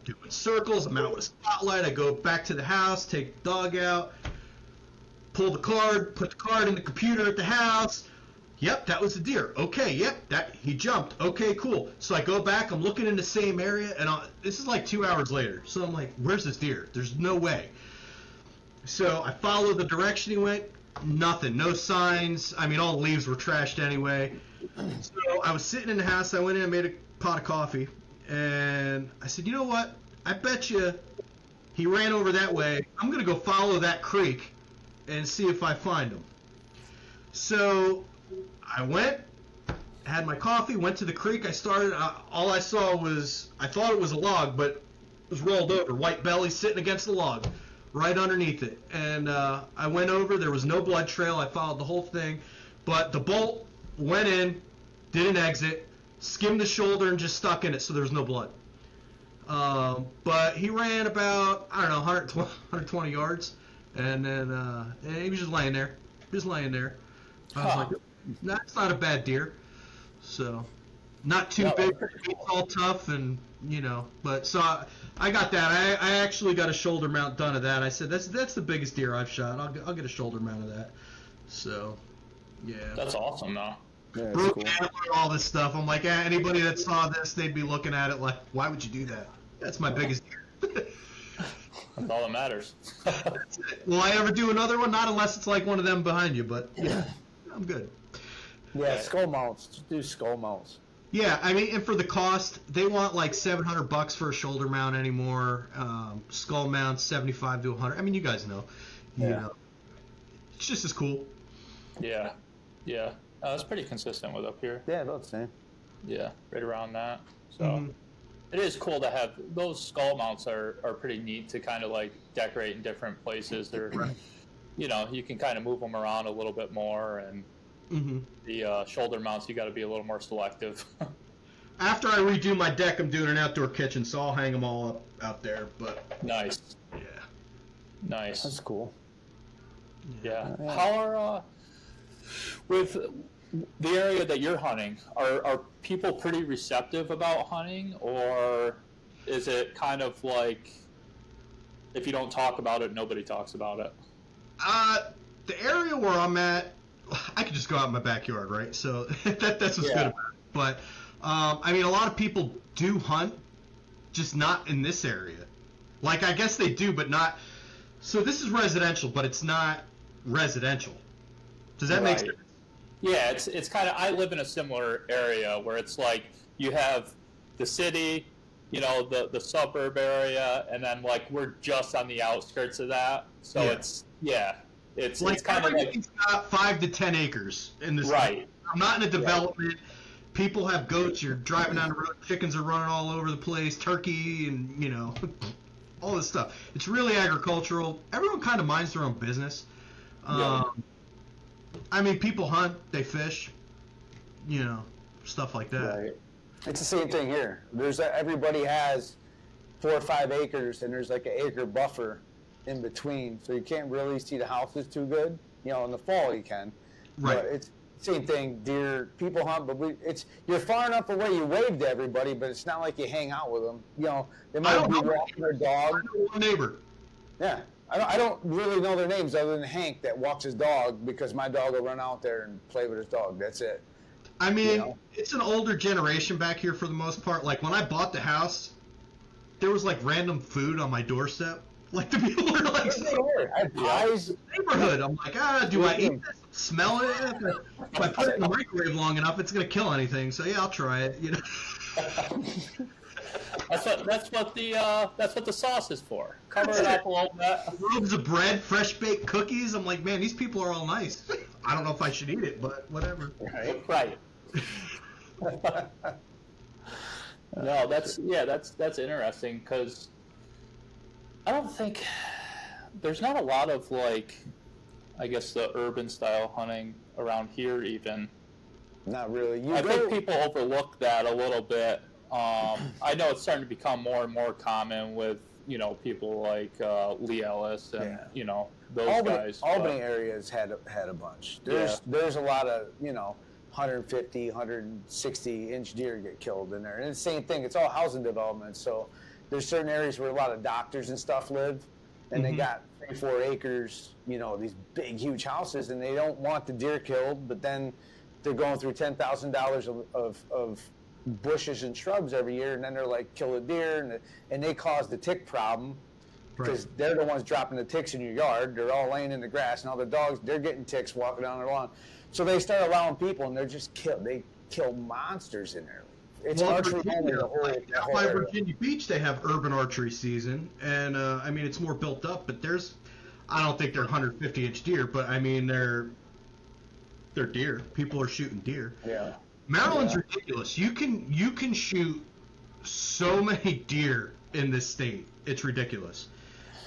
Doing circles. I'm out with a spotlight. I go back to the house, take the dog out, pull the card, put the card in the computer at the house. Yep, that was the deer. Okay, yep, he jumped. Okay, cool. So I go back. I'm looking in the same area, and this is like 2 hours later. So I'm like, where's this deer? There's no way. So I follow the direction he went. Nothing. No signs. I mean, all the leaves were trashed anyway. So I was sitting in the house. I went in and made a pot of coffee. And I said, you know what? I bet you he ran over that way. I'm going to go follow that creek and see if I find him. So I went, had my coffee, went to the creek. I started. All I saw was, I thought it was a log, but it was rolled over. White belly sitting against the log, right underneath it. And I went over. There was no blood trail. I followed the whole thing. But the bolt went in, did an exit, skimmed the shoulder, and just stuck in it, so there was no blood. But he ran about, I don't know, 120 yards, and then and he was just laying there. I was like, nah, that's not a bad deer. So, not too big, it's all tough, and, but so I got that. I actually got a shoulder mount done of that. I said, that's the biggest deer I've shot. I'll get a shoulder mount of that. So, yeah. That's awesome, though. Yeah, Broke cool. antler, all this stuff. I'm like, anybody that saw this, they'd be looking at it like, why would you do that? That's my biggest deer. That's all that matters. Will I ever do another one? Not unless it's like one of them behind you, but yeah, I'm good. Yeah, skull mounts. Just do skull mounts. Yeah, I mean, and for the cost, they want like $700 for a shoulder mount anymore. Skull mounts, 75 to 100. I mean, you guys know. You know. It's just as cool. Yeah. Yeah. It's pretty consistent with up here. Yeah, about the same. Yeah, right around that. So it is cool to have those skull mounts are pretty neat to kind of like decorate in different places. They're, you know, you can kind of move them around a little bit more, and the shoulder mounts you got to be a little more selective. After I redo my deck, I'm doing an outdoor kitchen, so I'll hang them all up out there. But Nice. yeah, Nice. That's cool. Yeah. How are with the area that you're hunting? Are people pretty receptive about hunting, or is it kind of like if you don't talk about it, nobody talks about it? The area where I'm at, I could just go out in my backyard, right? So that's what's good about it. But I mean, a lot of people do hunt, just not in this area. Like, I guess they do, but not. So this is residential, but it's not residential. Does that make sense? Yeah, it's kind of. I live in a similar area where it's like you have the city, you know, the suburb area, and then like we're just on the outskirts of that. So it's like, it's kind of like it's got 5 to 10 acres in this. Right. I'm not in a development. People have goats. You're driving down the road. Chickens are running all over the place. Turkey and, you know, all this stuff. It's really agricultural. Everyone kind of minds their own business. I mean, people hunt, they fish, you know, stuff like that. Right. It's the same thing here. There's everybody has 4 or 5 acres, and there's like an acre buffer in between, so you can't really see the houses too good. You know, in the fall you can. Right. But it's same thing. Deer, people hunt, but you're far enough away. You wave to everybody, but it's not like you hang out with them. You know, they might be walking their dog. I know one neighbor. Yeah. I don't really know their names other than Hank that walks his dog, because my dog will run out there and play with his dog. That's it. I mean, You know? It's an older generation back here for the most part. Like, when I bought the house, there was like random food on my doorstep. Like, the people were like, I have pies. neighborhood. I'm like, do I eat this? Smell it? If I put it in the microwave long enough, it's gonna kill anything. So yeah, I'll try it. You know. that's what the sauce is for. Cover it up a little bit. Loaves of bread, fresh baked cookies. I'm like, man, these people are all nice. I don't know if I should eat it, but whatever. Right. No, that's interesting, because I don't think there's not a lot of, like, I guess the urban style hunting around here even. Not really. I think people overlook that a little bit. I know it's starting to become more and more common with, you know, people like Lee Ellis and you know, those guys. Albany area's had a bunch. There's a lot of, you know, 150, 160 inch deer get killed in there, and it's the same thing. It's all housing development, so there's certain areas where a lot of doctors and stuff live, and they got 3, 4 acres, you know, these big, huge houses, and they don't want the deer killed, but then they're going through $10,000 of bushes and shrubs every year, and then they're like, kill a deer, and they cause the tick problem, because they're the ones dropping the ticks in your yard. They're all laying in the grass, and all the dogs, they're getting ticks walking down their lawn. So they start allowing people, and they're just they kill monsters in there. It's archery only the whole by area. Virginia Beach, they have urban archery season, and I mean, it's more built up, but I don't think they're 150-inch deer, but I mean, they're deer. People are shooting deer. Yeah. Maryland's ridiculous. You can shoot so many deer in this state. It's ridiculous.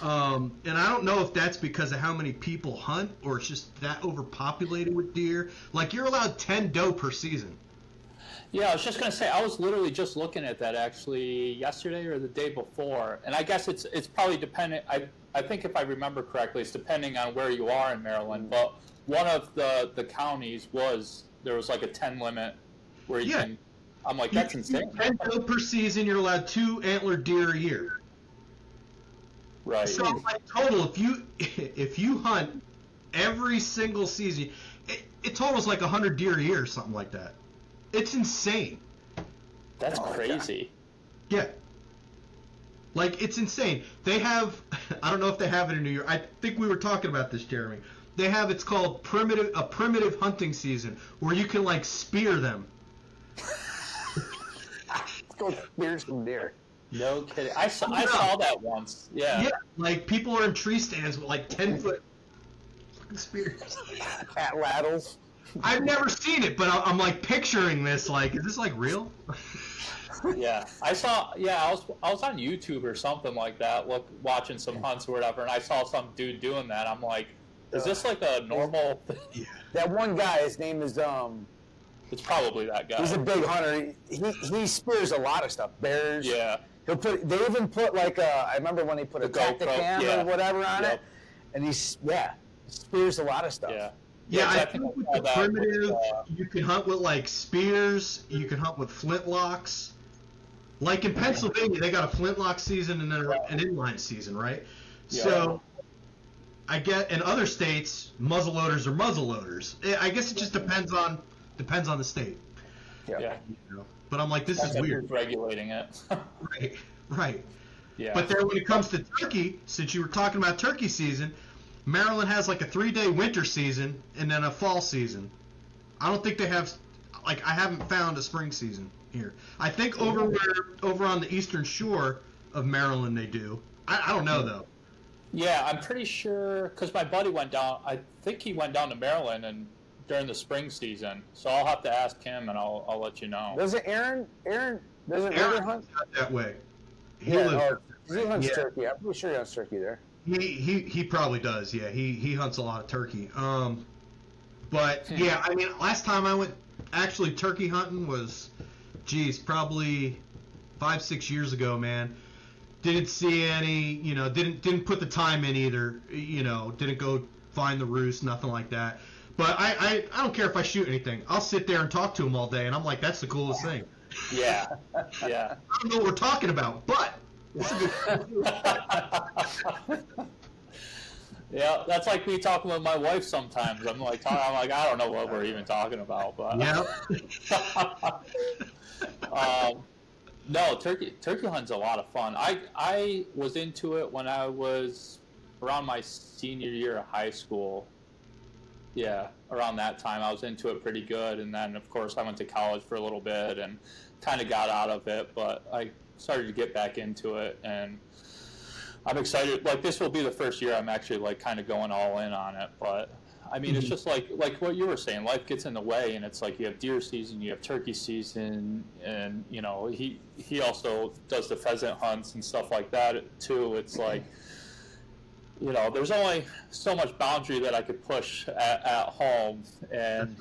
And I don't know if that's because of how many people hunt, or it's just that overpopulated with deer. Like, you're allowed 10 doe per season. Yeah, I was just going to say, I was literally just looking at that actually yesterday or the day before, and I guess it's probably dependent. I think if I remember correctly, it's depending on where you are in Maryland, but one of the counties there was like a 10 limit where you can. I'm like, that's insane. 10 doe per season, you're allowed 2 antlered deer a year. Right. So, like, total, if you hunt every single season, it totals like 100 deer a year or something like that. It's insane. That's crazy. Yeah. Like, it's insane. They have, I don't know if they have it in New York. I think we were talking about this, Jeremy. They have, it's called a primitive hunting season, where you can, like, spear them. Go spear some deer. No kidding. I saw that once. Yeah. Yeah, like people are in tree stands with like 10-foot fucking spears. At Laddles. I've never seen it, but I'm like picturing this. Like, is this like real? Yeah, I saw. Yeah, I was on YouTube or something like that, watching some hunts or whatever, and I saw some dude doing that. I'm like, is this like a normal? Yeah. That one guy, his name is It's probably that guy. He's a big hunter. He spears a lot of stuff. Bears. Yeah. He'll put. They even put like a. I remember when they put a The GoPro, Tacticam yeah. or whatever on Yep. it, and spears a lot of stuff. Yeah. Yeah, I I think with saw the that primitive, with, you can hunt with like spears. You can hunt with flintlocks. Like in Pennsylvania, they got a flintlock season and then an inline season, right? Yeah. So I get in other states, muzzleloaders are muzzleloaders. I guess it just depends on the state. Yeah. You know? But I'm like, this is weird. Who's regulating it? Right. Yeah. But then when it comes to turkey, since you were talking about turkey season, Maryland has like a 3-day winter season and then a fall season. I don't think they have, like, I haven't found a spring season here. I think over on the eastern shore of Maryland they do. I don't know though. Yeah, I'm pretty sure because my buddy went down. I think he went down to Maryland and during the spring season. So I'll have to ask him and I'll let you know. Doesn't Aaron doesn't Aaron Aaron's hunt? not that way. He Yeah, lives- he hunts Yeah. turkey. I'm pretty sure he hunts turkey there. He probably does. Yeah, he hunts a lot of turkey. But yeah, I mean, last time I went actually turkey hunting was, probably 5-6 years ago, man. Didn't see any, didn't put the time in either, didn't go find the roost, nothing like that. But I don't care if I shoot anything. I'll sit there and talk to him all day, and I'm like, that's the coolest thing. Yeah. Yeah. I don't know what we're talking about, but it's a good. Yeah, that's like me talking with my wife sometimes. I'm like, I don't know what we're even talking about, but no, turkey hunting's a lot of fun. I was into it when I was around my senior year of high school. Yeah, around that time I was into it pretty good, and then of course I went to college for a little bit and kind of got out of it, but I started to get back into it, and I'm excited. Like, this will be the first year I'm actually like kind of going all in on it. But I mean, it's just like what you were saying. Life gets in the way, and it's like you have deer season, you have turkey season, and he also does the pheasant hunts and stuff like that too. It's like, there's only so much boundary that I could push at home, and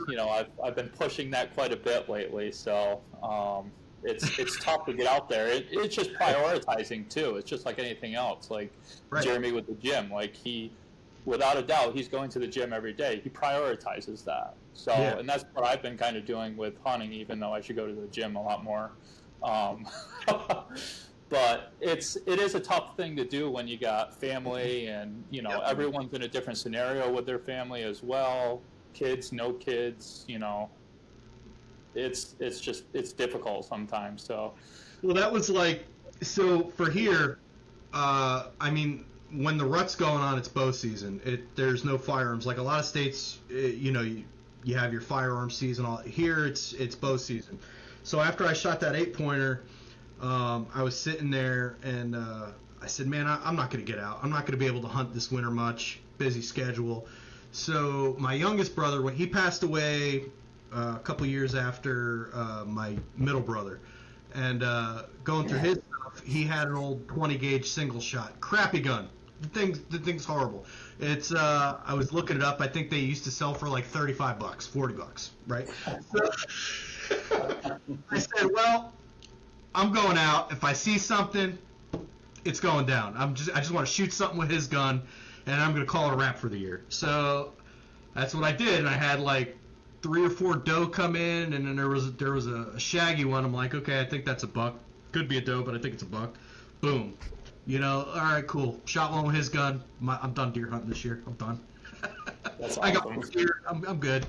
I've been pushing that quite a bit lately. So it's tough to get out there. It's just prioritizing too. It's just like anything else. Like Jeremy with the gym, like without a doubt, he's going to the gym every day. He prioritizes that. So, and that's what I've been kind of doing with hunting, even though I should go to the gym a lot more. But it is a tough thing to do when you got family and, everyone's in a different scenario with their family as well. Kids, no kids, it's difficult sometimes. So, well, that was like, so for here, I mean, when the rut's going on, it's bow season. There's no firearms. Like a lot of states, you have your firearm season. Here, it's bow season. So after I shot that 8-pointer, I was sitting there and I said, man, I'm not going to get out. I'm not going to be able to hunt this winter much. Busy schedule. So my youngest brother, when he passed away a couple years after my middle brother, and going through his stuff, he had an old 20 gauge single shot, crappy gun. The thing's horrible. It's I was looking it up. I think they used to sell for like $35, $40, right? So I said, well, I'm going out. If I see something, it's going down. I just want to shoot something with his gun, and I'm going to call it a wrap for the year. So that's what I did, and I had like 3 or 4 doe come in, and then there was a shaggy one. I'm like, okay, I think that's a buck. Could be a doe, but I think it's a buck. Boom. All right, cool. Shot one with his gun. I'm done deer hunting this year. I'm done. That's awesome. I got one deer. I'm good.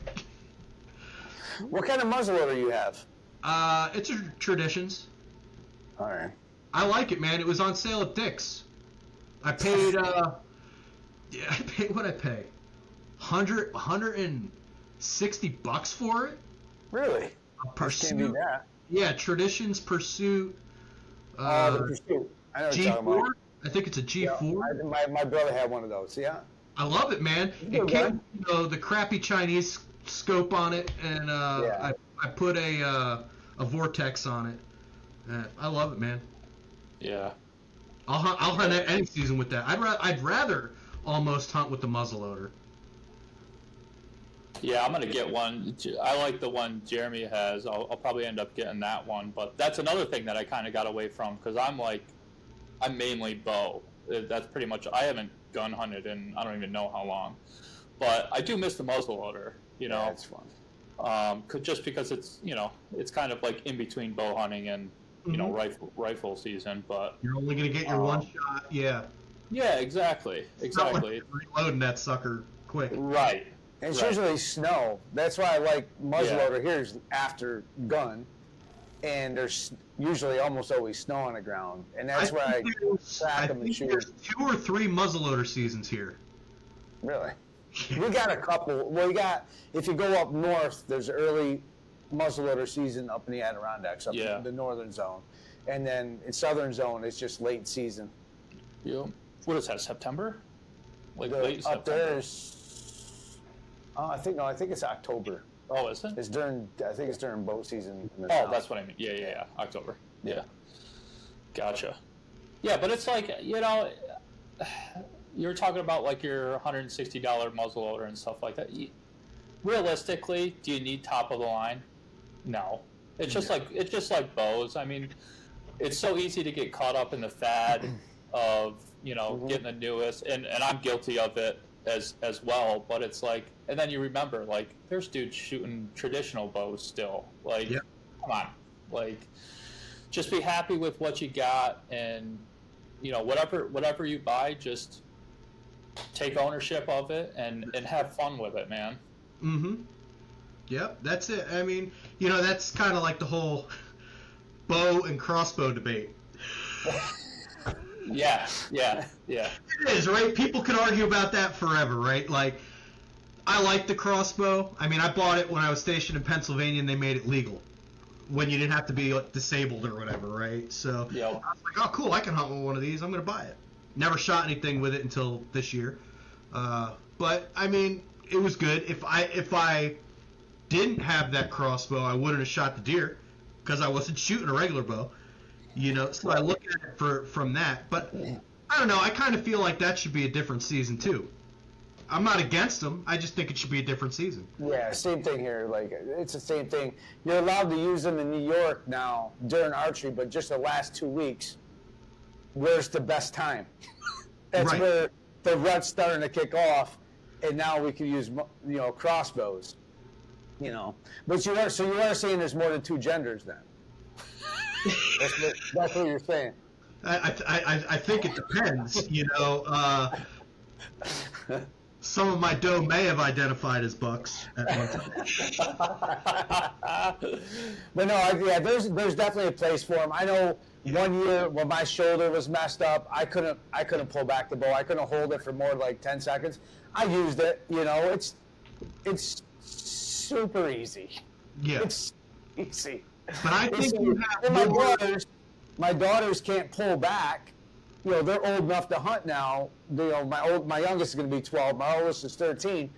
What kind of muzzleloader do you have? It's a Traditions. All right. I like it, man. It was on sale at Dick's. I paid, what'd I pay? $160 for it? Really? Per Can't do snoot. that. Yeah, Traditions Pursuit. The Pursuit. I know what you're talking G4. about. I think it's a G4. Yeah, my brother had one of those. Yeah. I love it, man. It came, the crappy Chinese scope on it, and I put a vortex on it. I love it, man. Yeah. I'll hunt any season with that. I'd rather almost hunt with the muzzleloader. Yeah, I'm gonna get one. I like the one Jeremy has. I'll probably end up getting that one. But that's another thing that I kind of got away from because I'm mainly bow. That's pretty much. I haven't gun hunted in I don't even know how long. But I do miss the muzzleloader. You know, it's fun. Just because it's it's kind of like in between bow hunting and rifle season. But you're only gonna get your one shot. Yeah. Yeah, exactly. Exactly. Reloading that sucker quick. Right. And it's usually snow. That's why I like muzzleloader here is after gun, and there's usually almost always snow on the ground, and that's where I track them and shoot. There's 2 or 3 muzzleloader seasons here. Really? We got a couple. Well, if you go up north, there's early muzzleloader season up in the Adirondacks, up in the northern zone, and then in southern zone it's just late season. Yeah. What is that? September? Like late up September. there is. I think it's October. Oh, is it? I think it's during boat season. Oh, that's what I mean. Yeah. October. Yeah. Gotcha. Yeah, but it's like, you're talking about like your $160 muzzleloader and stuff like that. Realistically, do you need top of the line? No. It's just like bows. I mean, it's so easy to get caught up in the fad of, getting the newest, and I'm guilty of it as well, but it's like, and then you remember, like, there's dudes shooting traditional bows still. Like, come on. Like, just be happy with what you got, and, whatever you buy, just take ownership of it and have fun with it, man. Mm-hmm. Yep, that's it. I mean, that's kind of like the whole bow and crossbow debate. Yeah. It is, right? People could argue about that forever, right? Like, I like the crossbow. I mean, I bought it when I was stationed in Pennsylvania, and they made it legal when you didn't have to be disabled or whatever, right? So I was like, oh, cool, I can hunt with one of these. I'm going to buy it. Never shot anything with it until this year. But, I mean, it was good. If I didn't have that crossbow, I wouldn't have shot the deer because I wasn't shooting a regular bow. So I look at it from that. But I don't know. I kind of feel like that should be a different season too. I'm not against them. I just think it should be a different season. Yeah, same thing here. Like, it's the same thing. You're allowed to use them in New York now during archery, but just the last 2 weeks, where's the best time? That's where the rut's starting to kick off, and now we can use crossbows. But you are saying there's more than 2 genders then. That's what you're saying. I think it depends. Some of my doe may have identified as bucks at one time. But no, there's definitely a place for them. I know one year when my shoulder was messed up, I couldn't pull back the bow. I couldn't hold it for more than like 10 seconds. I used it. It's super easy. Yeah. It's easy. But I think you have my daughters can't pull back. They're old enough to hunt now. My youngest is going to be 12. My oldest is 13.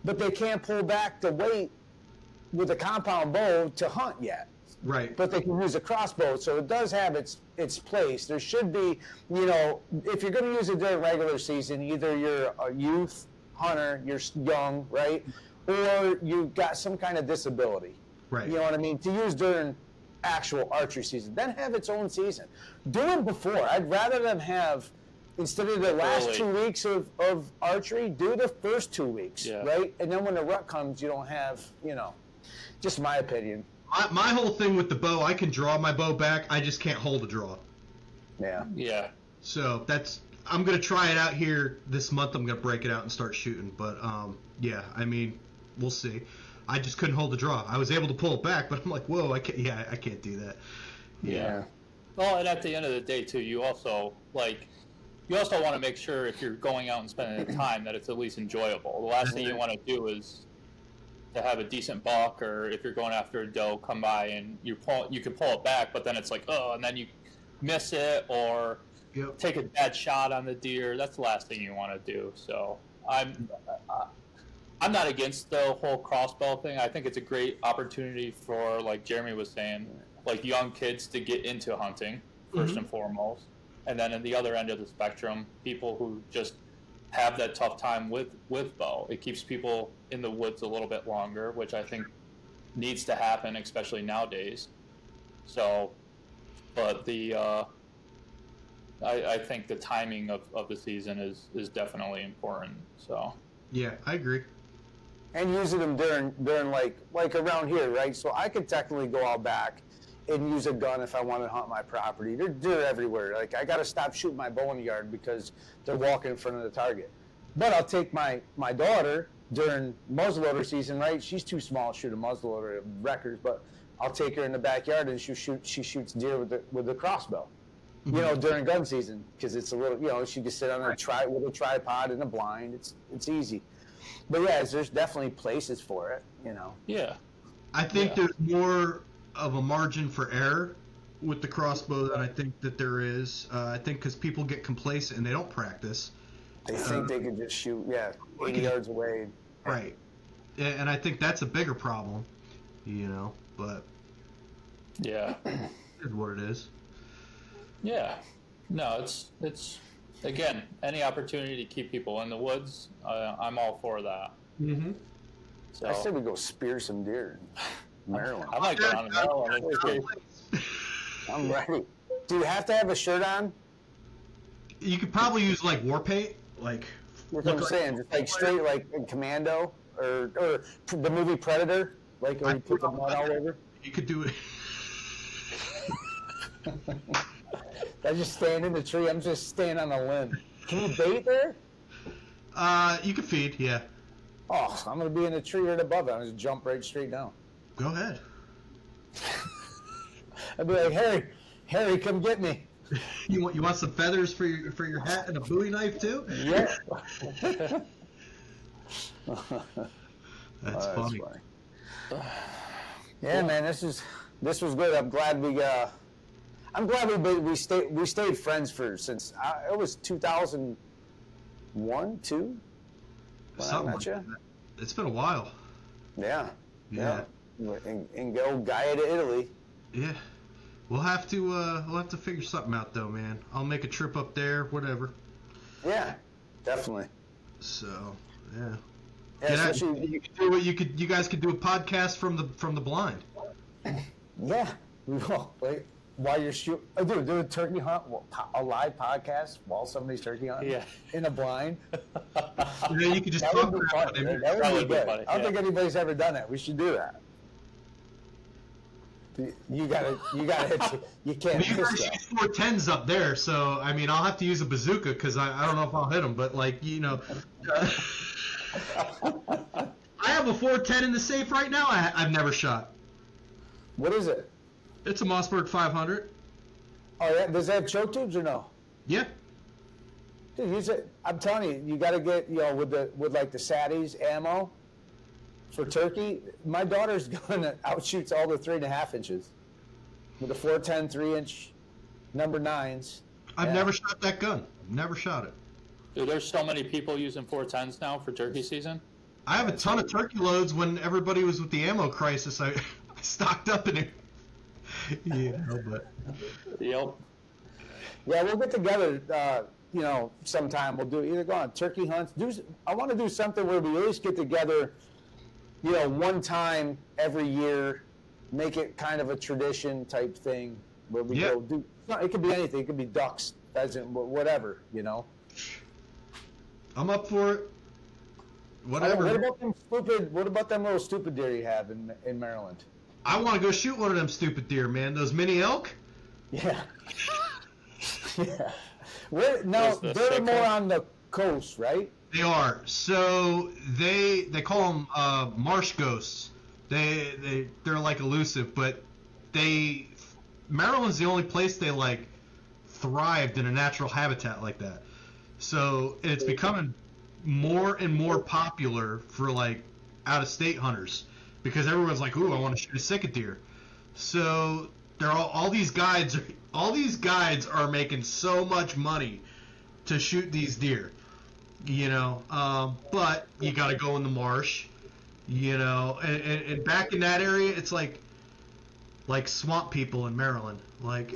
But they can't pull back the weight with a compound bow to hunt yet. Right. But they can use a crossbow, so it does have its place. There should be, if you're going to use it during regular season, either you're a youth hunter, you're young, right, or you've got some kind of disability. Right. You know what I mean? To use during actual archery season, then have its own season. Do it before. I'd rather them have, instead of the last 2 weeks of archery, do the first 2 weeks, right? And then when the rut comes, you don't have, just my opinion. My whole thing with the bow, I can draw my bow back. I just can't hold a draw. Yeah. Yeah. So I'm going to try it out here this month. I'm going to break it out and start shooting. But, yeah, I mean, we'll see. I just couldn't hold the draw. I was able to pull it back, but I'm like, whoa, I can't do that. Yeah. Well, and at the end of the day, too, you also want to make sure if you're going out and spending the time that it's at least enjoyable. The last thing you want to do is to have a decent buck, or if you're going after a doe, come by and you can pull it back, but then it's like, oh, and then you miss it or take a bad shot on the deer. That's the last thing you want to do. So I'm not against the whole crossbow thing. I think it's a great opportunity for, like Jeremy was saying, like young kids to get into hunting 1st and foremost, and then at the other end of the spectrum, people who just have that tough time with bow. It keeps people in the woods a little bit longer, which I think needs to happen, especially nowadays. So, but I think the timing of the season is definitely important. So Yeah, I agree. And using them during like around here, right? So I could technically go out back and use a gun if I want to hunt my property. They're everywhere. Like, I got to stop shooting my bow in the yard because they're walking in front of the target. But I'll take my daughter during muzzleloader season, right? She's too small to shoot a muzzleloader records, but I'll take her in the backyard and she shoots deer with the crossbow. You know, during gun season, because it's a little, you know, she can sit on with a tripod and a blind. It's easy. But yeah, there's definitely places for it, you know. yeah, I think there's more of a margin for error with the crossbow than I think that there is. I think because people get complacent and they don't practice. They think they can just shoot, 80 yards away. Right. And I think that's a bigger problem, you know, but yeah, it's what it is. yeah. No, it's again, any opportunity to keep people in the woods, I'm all for that. Mm-hmm. So I said we go spear some deer in Maryland. I might go down to Maryland. I'm ready. Do you have to have a shirt on? You could probably use like war paint, like. That's what I'm saying. Just like straight, like in Commando or the movie Predator, like where you put the mud all over. You could do it. I just stand in the tree. I'm just staying on a limb. Can you bait there? You could feed, yeah. Oh, I'm gonna be in the tree right above it. I'm just jump right straight down. Go ahead. I'd be like, Harry, come get me. You want some feathers for your hat and a Bowie knife too? Yeah. That's funny. Yeah, man, this was good. I'm glad we stayed friends since it was 2001, 2. Something like that. It's been a while. Yeah. Yeah. And go Gaia to Italy. Yeah. We'll have to figure something out though, man. I'll make a trip up there, whatever. Yeah, definitely. So, yeah. Yeah, you guys could do a podcast from the blind. Yeah, we will. Wait, while you're shooting, do a turkey hunt, a live podcast while somebody's turkey hunting. Yeah. In a blind. You could just That talk would be about fun. it. That would be good. funny, I don't think anybody's ever done that. We should do that. You gotta hit. You can't You miss guys that. use 410s up there, so I mean I'll have to use a bazooka because I don't know if I'll hit them, but like I have a 410 in the safe right now. I've never shot. What is it? It's a Mossberg 500. Oh yeah, does it have choke tubes or no? Yeah. Dude, use it. I'm telling you, you got to get with like the Saddies ammo for turkey. My daughter's going to outshoots all the 3.5 inches with the 410 3-inch number 9s. I've never shot that gun. Never shot it. Dude, there's so many people using 410s now for turkey season. I have a ton of turkey loads. When everybody was with the ammo crisis, I stocked up in it. Yeah, but. Yep. Yeah, we'll get together. Sometime we'll do either go on turkey hunts. I want to do something where we at least get together, one time every year, make it kind of a tradition type thing where we go do. It could be anything. It could be ducks, pheasant, whatever. I'm up for it. Whatever. What about them little stupid deer you have in Maryland? I want to go shoot one of them stupid deer, man. Those mini elk. Yeah. Yeah. They're more on the coast, right? They are. So they call them marsh ghosts. They're like elusive, but Maryland's the only place they like thrived in a natural habitat like that. So it's becoming more and more popular for like out-of-state hunters because everyone's like, "Ooh, I want to shoot a sika deer." So they're all these guides. All these guides are making so much money to shoot these deer, but you got to go in the marsh, and back in that area, it's like swamp people in Maryland, like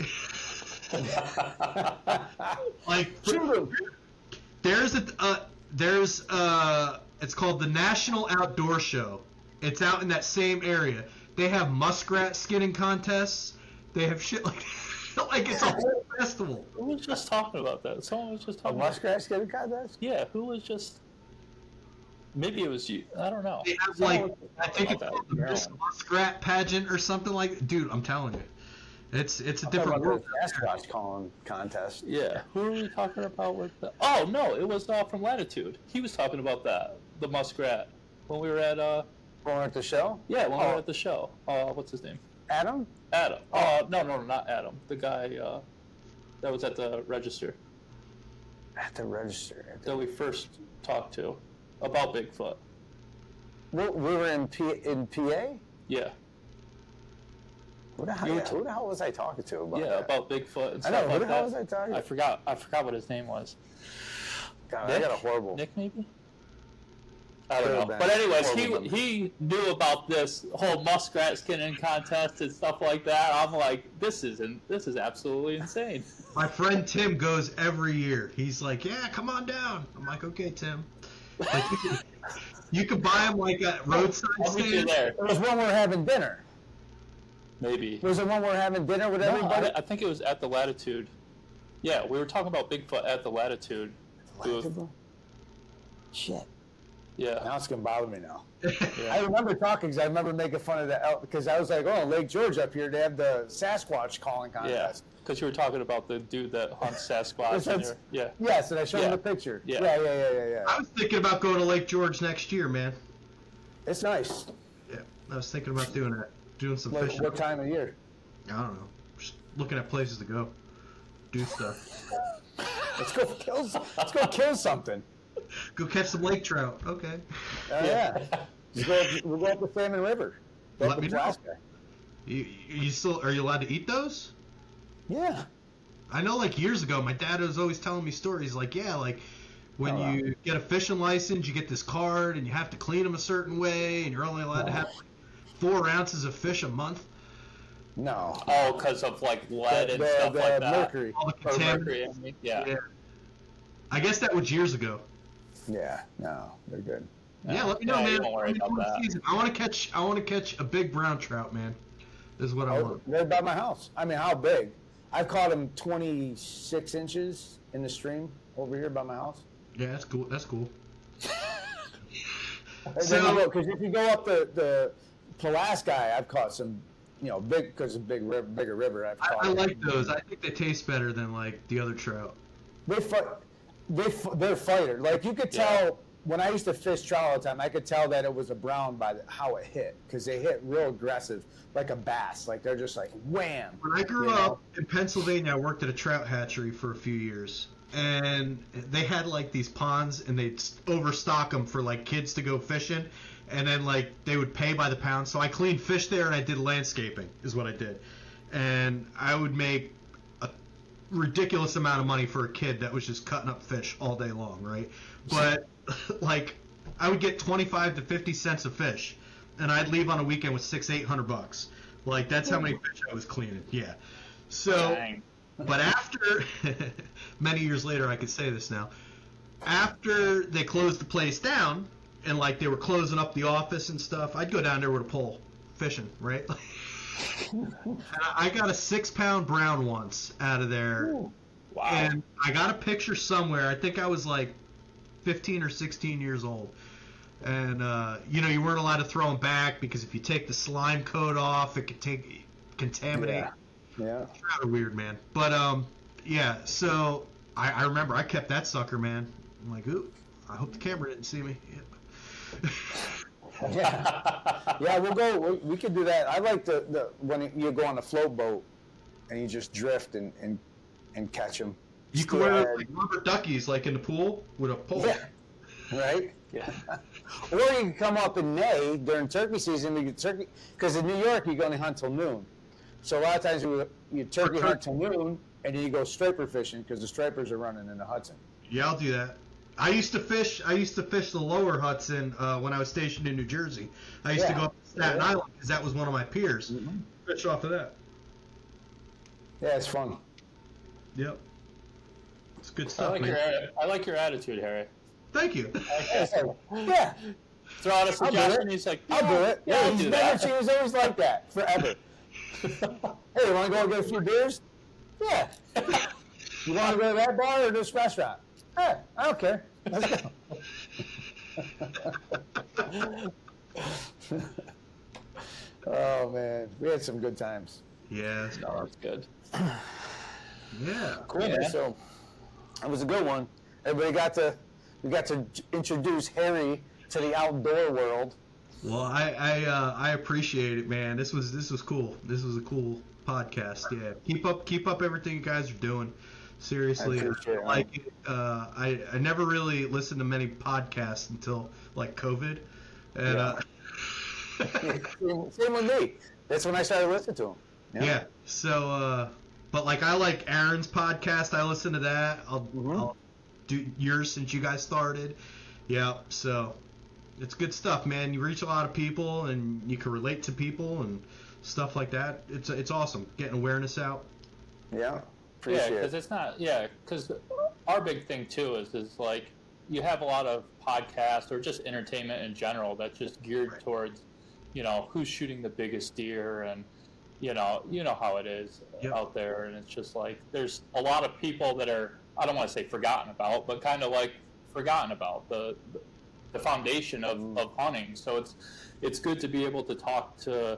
there's it's called the National Outdoor Show. It's out in that same area. They have muskrat skinning contests. They have shit like like it's a whole festival. Who was just talking about that? Someone was just A talking about muskrat skinning contest? Yeah, who was just... Maybe it was you. I don't know. They have I think it's called the Miss Muskrat pageant or something like. Dude, I'm telling you, it's a different world. Sasquatch calling contest. Yeah. Who are we talking about with the... Oh, no, it was from Latitude. He was talking about that, the muskrat, when we were at... When we were at the show? Yeah, when we were at the show. What's his name? Adam? Adam. No, not Adam. The guy that was at the register. At the register. That we first talked to about Bigfoot. We were in PA? Yeah. Who the hell was I talking to about that? About Bigfoot and stuff I know, who like the hell that. was I talking to? I forgot what his name was. God, Nick? I got a horrible... Nick, maybe? I don't know. But anyways, he knew about this whole muskrat skinning contest and stuff like that. I'm like, this is absolutely insane. My friend Tim goes every year. He's like, "Yeah, come on down." I'm like, "Okay, Tim." Like, you could buy him like at roadside stand. It was when we were having dinner. Maybe. Was it when we were having dinner with everybody? I think it was at the Latitude. Yeah, we were talking about Bigfoot at the Latitude. Shit. Yeah. Now it's going to bother me now. Yeah. I remember talking because I remember making fun of that because I was like, oh, Lake George up here, they have the Sasquatch calling contest. Yeah, because you were talking about the dude that hunts Sasquatch. Yes, yes, and I showed him the picture. Yeah. Yeah. I was thinking about going to Lake George next year, man. It's nice. Yeah, I was thinking about doing that. Doing some fishing. What time of year? I don't know. Just looking at places to go. Do stuff. Let's go kill something. Go catch some lake trout. Okay. Yeah. We'll go up the Salmon River. Let me know. You are you allowed to eat those? Yeah. I know, like years ago, my dad was always telling me stories. Like, yeah, like when you get a fishing license, you get this card, and you have to clean them a certain way, and you're only allowed to have like 4 ounces of fish a month. No. Oh, because of like lead and stuff like that. Mercury. All the contaminants. Mercury, yeah. I guess that was years ago. Yeah. No, they're good. Yeah, let me know, man. Don't worry about that. I want to catch a big brown trout, man. This is what I want. Right by my house. I mean, how big? I've caught them 26 inches in the stream over here by my house. Yeah, that's cool. That's cool. Because if you go up the Pulaski, I've caught some, big because of bigger river. I like those. I think they taste better than like the other trout. They're fighter. Like you could tell when I used to fish trout all the time, I could tell that it was a brown by how it hit because they hit real aggressive, like a bass. Like they're just like wham. When I grew up in Pennsylvania, I worked at a trout hatchery for a few years, and they had like these ponds, and they'd overstock them for like kids to go fishing, and then like they would pay by the pound. So I cleaned fish there, and I did landscaping, is what I did, and I would make a ridiculous amount of money for a kid that was just cutting up fish all day long, right? But like I would get 25 to 50 cents a fish, and I'd leave on a weekend with $600-800. Like that's how many fish I was cleaning. Yeah. So, Dang. But after many years later, I could say this now. After they closed the place down, and like they were closing up the office and stuff, I'd go down there with a pole fishing, right? And I got a 6-pound brown once out of there. Ooh. Wow. And I got a picture somewhere. I think I was like 15 or 16 years old. And, you weren't allowed to throw them back because if you take the slime coat off, it could contaminate. Yeah. It's rather weird, man. But, so I remember I kept that sucker, man. I'm like, ooh, I hope the camera didn't see me. Yeah, we'll go. We could do that. I like the when you go on a float boat and you just drift and catch them. You could wear like rubber duckies like in the pool with a pole. Yeah. right? Yeah. Or you can come up in May during turkey season. We get turkey because in New York you can only hunt till noon. So a lot of times you turkey hunt till noon, and then you go striper fishing because the stripers are running in the Hudson. Yeah, I'll do that. I used to fish the lower Hudson when I was stationed in New Jersey. I used to go up to Staten Island because that was one of my peers. Mm-hmm. Fish off of that. Yeah, it's fun. Yep. It's good I stuff, like man. I like your attitude, Harry. Thank you. Yeah, Throw out a I'll do suggestion. it. He's like, I'll do it. Yeah, Yeah, I'll he's do been that. He was always like that forever. Hey, you want to go get a few beers? Yeah. You want to go to that bar or this restaurant? Hey, I don't care. Let's go. Oh man, we had some good times. Yeah. No, that's good. Yeah. Cool, Yeah, man. so it was a good one. Everybody we got to introduce Harry to the outdoor world. Well, I appreciate it, man. This was cool. This was a cool podcast. Yeah. Keep up everything you guys are doing. Seriously, I appreciate it, like it. I never really listened to many podcasts until like COVID, and Yeah. Same with me. That's when I started listening to him. yeah. So, but like I like Aaron's podcast. I listen to that. I'll do yours since you guys started. Yeah. So it's good stuff, man. You reach a lot of people and you can relate to people and stuff like that. It's awesome getting awareness out. Yeah. Yeah, Appreciate because it. it's not. Yeah, because our big thing too is like you have a lot of podcasts or just entertainment in general that's just geared towards, who's shooting the biggest deer and you know how it is out there, and it's just like there's a lot of people that are, I don't want to say forgotten about, but kind of like forgotten about the foundation of hunting. So it's good to be able to talk to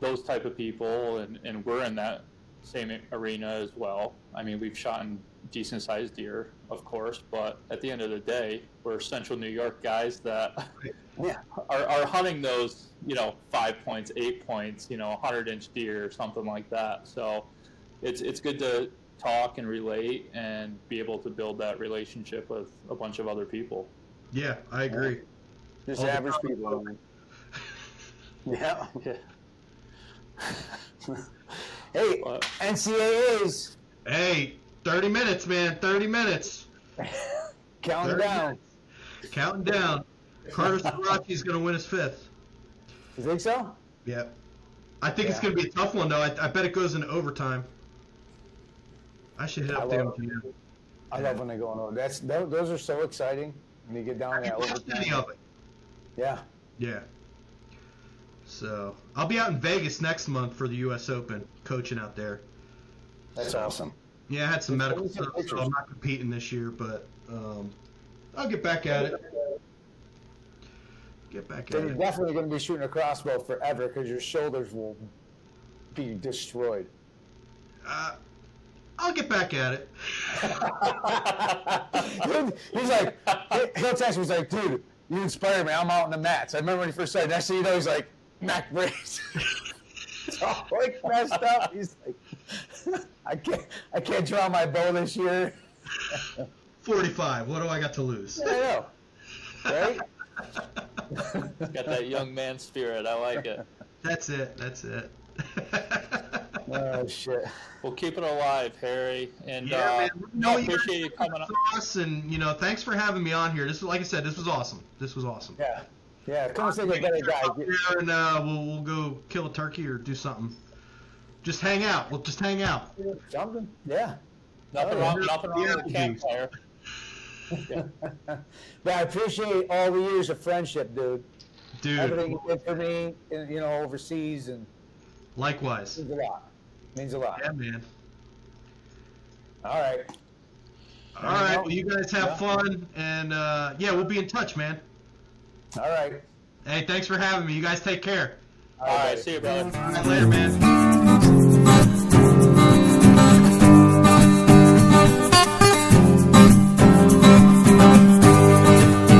those type of people, and we're in that same arena as well. I mean, we've shot in decent sized deer, of course, but at the end of the day, we're Central New York guys that are hunting those 5 points, 8 points, 100-inch deer or something like that. So it's good to talk and relate and be able to build that relationship with a bunch of other people. Yeah, I agree. Just All the average people. Yeah. Hey, But- NCAAs, Hey, 30 minutes, man. 30 minutes. counting 30 down. minutes. Counting down. Carter Sarachi's going to win his fifth. You think so? Yep. I think it's going to be a tough one, though. I bet it goes into overtime. I should hit up I the love MGM. I love when they go on over. Those are so exciting when you get down there. Any of it. Yeah. Yeah. So, I'll be out in Vegas next month for the U.S. Open, coaching out there. That's awesome. Yeah, I had some Let's medical take stuff, pictures. so I'm not competing this year, but I'll get back at it. Get back So at you're it. definitely going to be shooting a crossbow forever because your shoulders will be destroyed. I'll get back at it. He's like, he'll text me, he's like, dude, you inspire me. I'm out in the mats. I remember when he first started. Next thing you know, he's like, Mac brace. It's all like messed up. He's like, I can't draw my bow this year. 45. What do I got to lose? I know. Right? Got that young man spirit. I like it. That's it. That's it. Oh, shit. We'll keep it alive, Harry. And Yeah, man. I appreciate you coming on. Us and thanks for having me on here. This was, like I said, this was awesome. This was awesome. Yeah. Yeah, come and say a better guy. Up here and we'll go kill a turkey or do something. Just hang out. We'll just hang out. Something? Yeah. Nothing wrong with the campfire. But I appreciate all the years of friendship, dude. Dude, Everything you did for me, overseas, and likewise. means a lot. Means a lot. Yeah, man. All right. All right. Well, you guys have fun, and we'll be in touch, man. All right. Hey, thanks for having me. You guys take care. All right, see you, brother. All right, later, man.